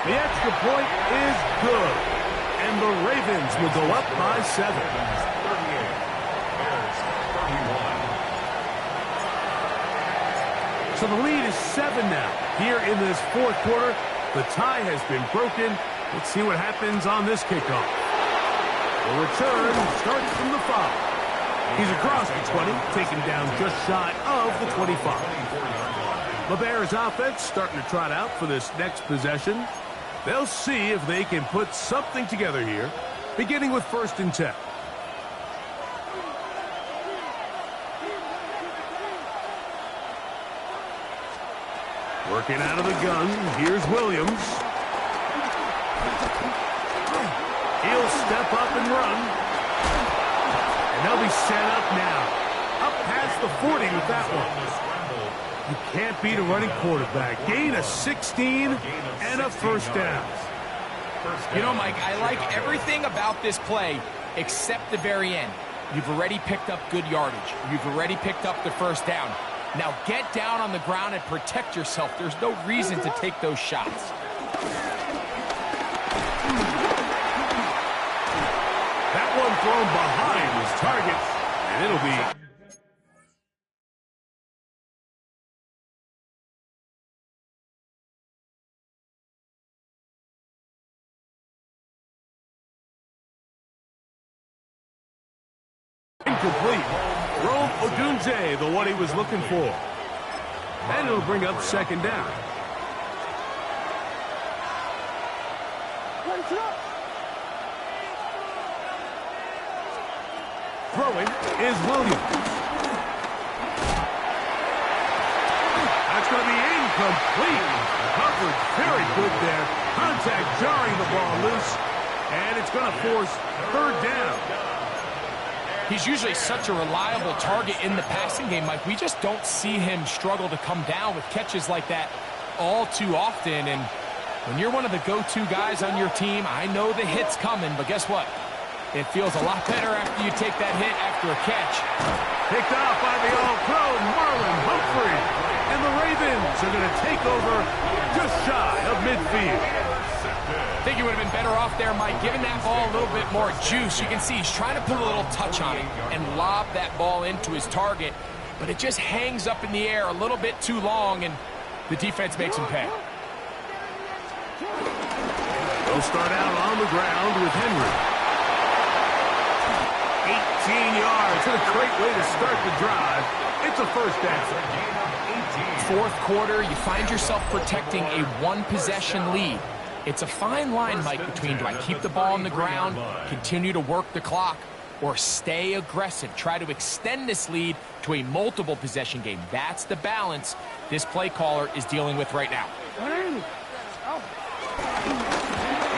The extra point is good, and the Ravens will go up by 7. 38, Bears 31. So the lead is 7 now. Here in this 4th quarter, the tie has been broken. Let's see what happens on this kickoff. The return starts from the 5. He's across the 20, taken down just shy of the 25. The Bears offense starting to trot out for this next possession. They'll see if they can put something together here, beginning with 1st and 10. Working out of the gun, here's Williams. He'll step up and run. And they'll be set up now. Up past the 40 with that one. You can't beat a running quarterback. Gain of 16 and a 1st down. You know, Mike, I like everything about this play except the very end. You've already picked up good yardage. You've already picked up the 1st down. Now get down on the ground and protect yourself. There's no reason to take those shots. That one thrown behind his target, and it'll be incomplete. Rome Odunze, the one he was looking for. And it'll bring up second down. Throwing is Williams. That's going to be incomplete. Coverage very good there. Contact jarring the ball loose. And it's going to force third down. He's usually such a reliable target in the passing game, Mike. We just don't see him struggle to come down with catches like that all too often. And when you're one of the go-to guys on your team, I know the hit's coming, but guess what? It feels a lot better after you take that hit after a catch. Picked off by the All-Pro Marlon Humphrey. And the Ravens are going to take over just shy of midfield. I think he would have been better off there, Mike, giving that ball a little bit more juice. You can see he's trying to put a little touch on it and lob that ball into his target, but it just hangs up in the air a little bit too long, and the defense makes him pay. They'll start out on the ground with Henry. 18 yards. What a great way to start the drive. It's a first down. Fourth quarter, you find yourself protecting a one-possession lead. It's a fine line, Mike, between do I keep the ball on the ground, continue to work the clock, or stay aggressive, try to extend this lead to a multiple possession game. That's the balance this play caller is dealing with right now.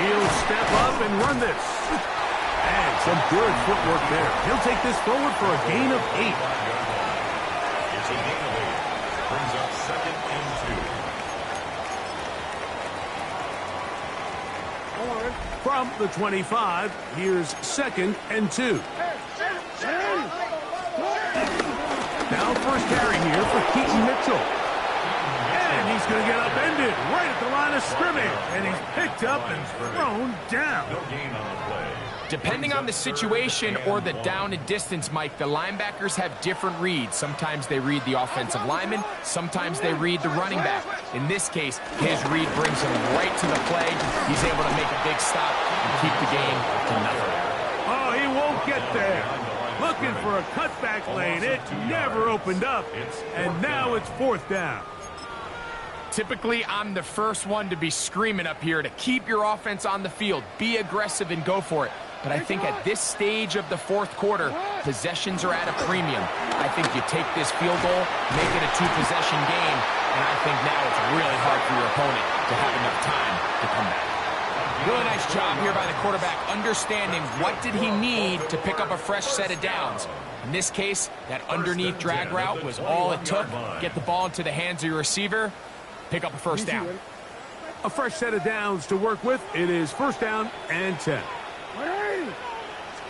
He'll step up and run this. And some good footwork there. He'll take this forward for a gain of 8. It's a gain of 8. Brings up second and 2. From the 25, here's second and 2. Now first carry here for Keaton Mitchell. And he's going to get upended right at the line of scrimmage. And he's picked up and thrown down. No gain on the play. Depending on the situation or the down and distance, Mike, the linebackers have different reads. Sometimes they read the offensive lineman. Sometimes they read the running back. In this case, his read brings him right to the play. He's able to make a big stop and keep the game to nothing. Oh, he won't get there. Looking for a cutback lane. It never opened up. And now it's fourth down. Typically, I'm the first one to be screaming up here to keep your offense on the field. Be aggressive and go for it. But I think at this stage of the fourth quarter, possessions are at a premium. I think you take this field goal, make it a two-possession game, and I think now it's really hard for your opponent to have enough time to come back. Really nice job here by the quarterback, understanding what did he need to pick up a fresh set of downs. In this case, that underneath drag route was all it took. Get the ball into the hands of your receiver, pick up a first down. A fresh set of downs to work with. It is first down and 10.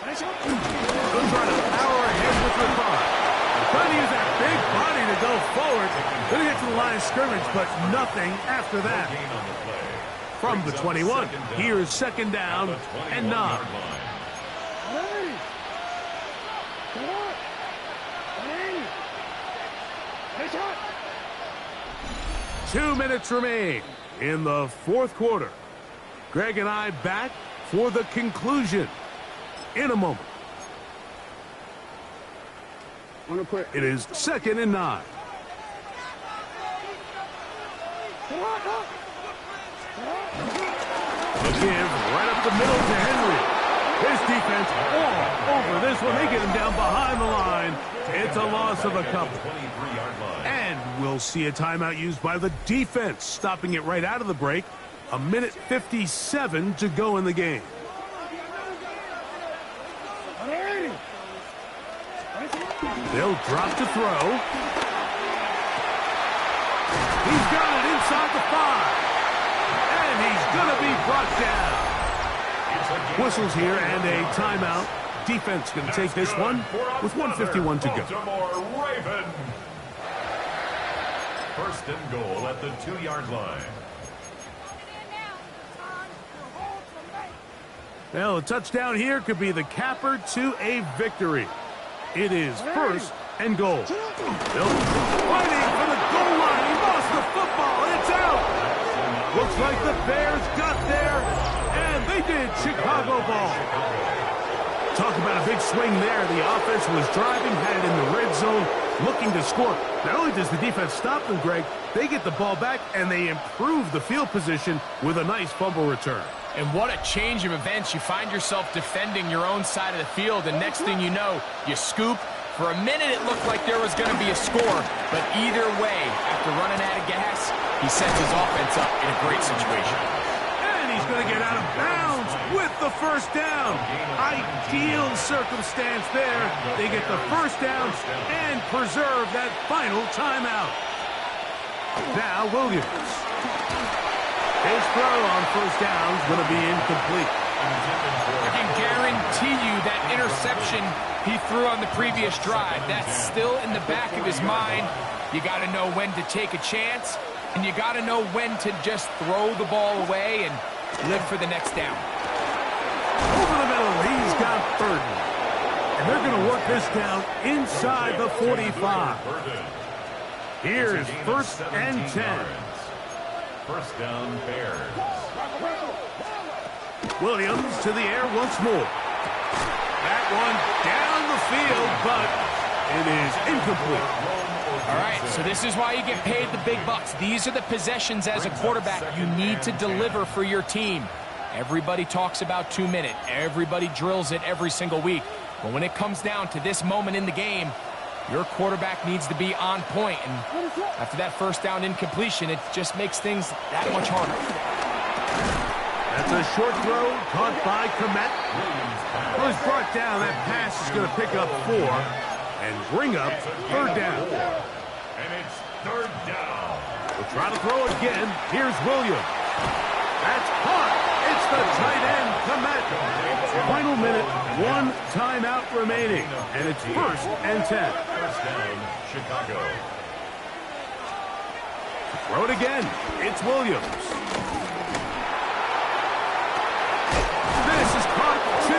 They'll try to power ahead with the car. Trying to use that big body to go forward. Going to get to the line of scrimmage, but nothing after that. From the 21, here's second down and 9. 2 minutes remain in the fourth quarter. Greg and I back for the conclusion in a moment. It is second and 9. The give right up the middle to Henry. His defense all over this one. They get him down behind the line. It's a loss of a couple. And we'll see a timeout used by the defense, stopping it right out of the break. 1:57 to go in the game. They'll drop to throw. He's got it inside the 5. And he's going to be brought down. Whistles here and a timeout. Defense going to take this one with 1:51 to go. Raven. First and goal at the 2-yard line. Well, a touchdown here could be the capper to a victory. It is first and goal. They'll fighting for the goal line. He lost the football. It's out. Looks like the Bears got there, and they did. Chicago ball. Talk about a big swing there. The offense was driving, had it in the red zone, looking to score. Not only does the defense stop them, Greg, they get the ball back, and they improve the field position with a nice fumble return. And what a change of events. You find yourself defending your own side of the field, and next thing you know, you scoop. For a minute, it looked like there was going to be a score, but either way, after running out of gas, he sets his offense up in a great situation. And he's going to get out of bounds with the first down. Ideal circumstance there. They get the first down and preserve that final timeout. Now Williams. His throw on first down is going to be incomplete. I can guarantee you that interception he threw on the previous drive, that's still in the back of his mind. You got to know when to take a chance, and you got to know when to just throw the ball away and live for the next down. Over the middle, he's got Burton. And they're going to work this down inside the 45. Here's first and 10. First down, Bears. Williams to the air once more. That one down the field, but it is incomplete. All right, so this is why you get paid the big bucks. These are the possessions as a quarterback you need to deliver for your team. Everybody talks about 2 minutes. Everybody drills it every single week. But when it comes down to this moment in the game, your quarterback needs to be on point. And after that first down incompletion, it just makes things that much harder. That's a short throw caught by Komet. Well, it's brought down. That pass is going to pick up 4 and bring up third down. And it's third down. We'll try to throw again. Here's Williams. That's caught. It's the tight end, Komet. Final minute, 1 timeout remaining, and it's first and 10. First down, Chicago. Throw it again. It's Williams. This is caught 2.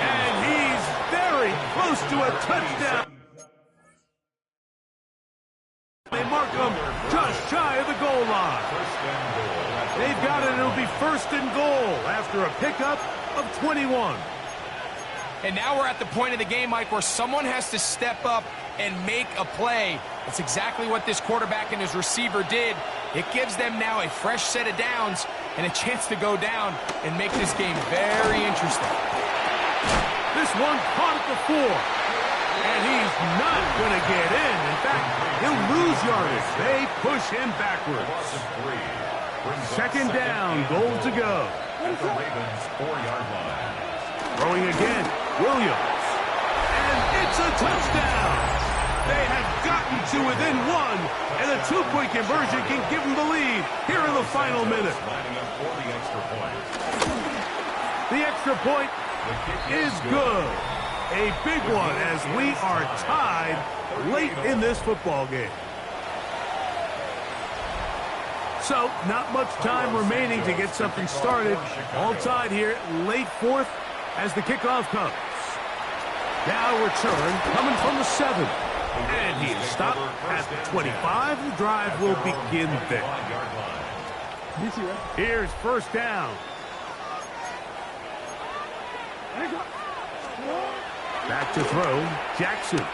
And he's very close to a touchdown. They mark him just shy of the goal line. They've got it. It'll be first and goal after a pickup of 21. And now we're at the point of the game, Mike, where someone has to step up and make a play. That's exactly what this quarterback and his receiver did. It gives them now a fresh set of downs and a chance to go down and make this game very interesting. This one caught at the 4. And he's not going to get in. In fact, he'll lose yardage. They push him backwards. Second down, goal to go. At the Ravens' 4-yard line. Throwing again, Williams. And it's a touchdown. They have gotten to within 1, and a 2-point conversion can give them the lead here in the final minute. Lining up for the extra point. The extra point is good. A big one as we are tied late in this football game. So, not much time remaining to get something started. All tied here, late 4th as the kickoff comes. Now return coming from the 7. And he is stopped at the 25. The drive will begin there. Here's first down. Back to throw, Jackson.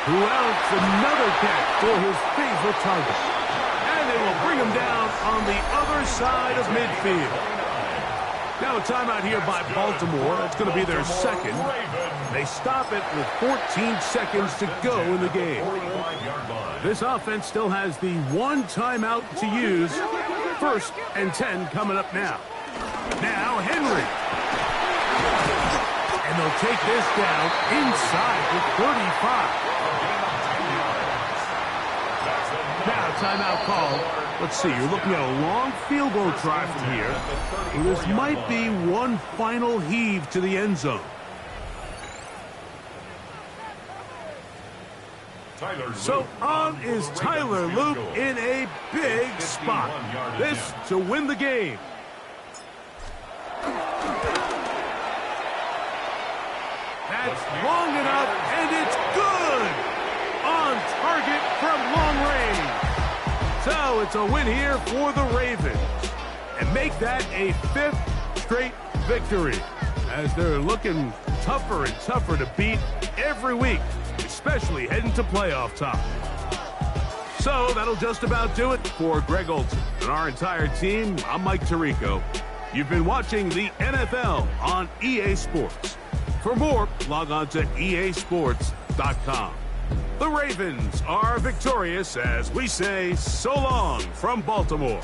Who else? Another catch for his favorite target. And they will bring him down on the other side of midfield. Now a timeout here by Baltimore. That's going to be their second. They stop it with 14 seconds to go in the game. This offense still has the 1 timeout to use. First and 10 coming up now. Now Henry. And they'll take this down inside the 35. Now, timeout called. Let's see, you're looking at a long field goal try from here. This might be one final heave to the end zone. So on is Tyler Luke in a big spot. This to win the game. That's long enough, and it's good! On target from long range. So it's a win here for the Ravens. And make that a 5th straight victory as they're looking tougher and tougher to beat every week, especially heading to playoff time. So that'll just about do it for Greg Olsen and our entire team. I'm Mike Tirico. You've been watching the NFL on EA Sports. For more, log on to easports.com. The Ravens are victorious as we say so long from Baltimore.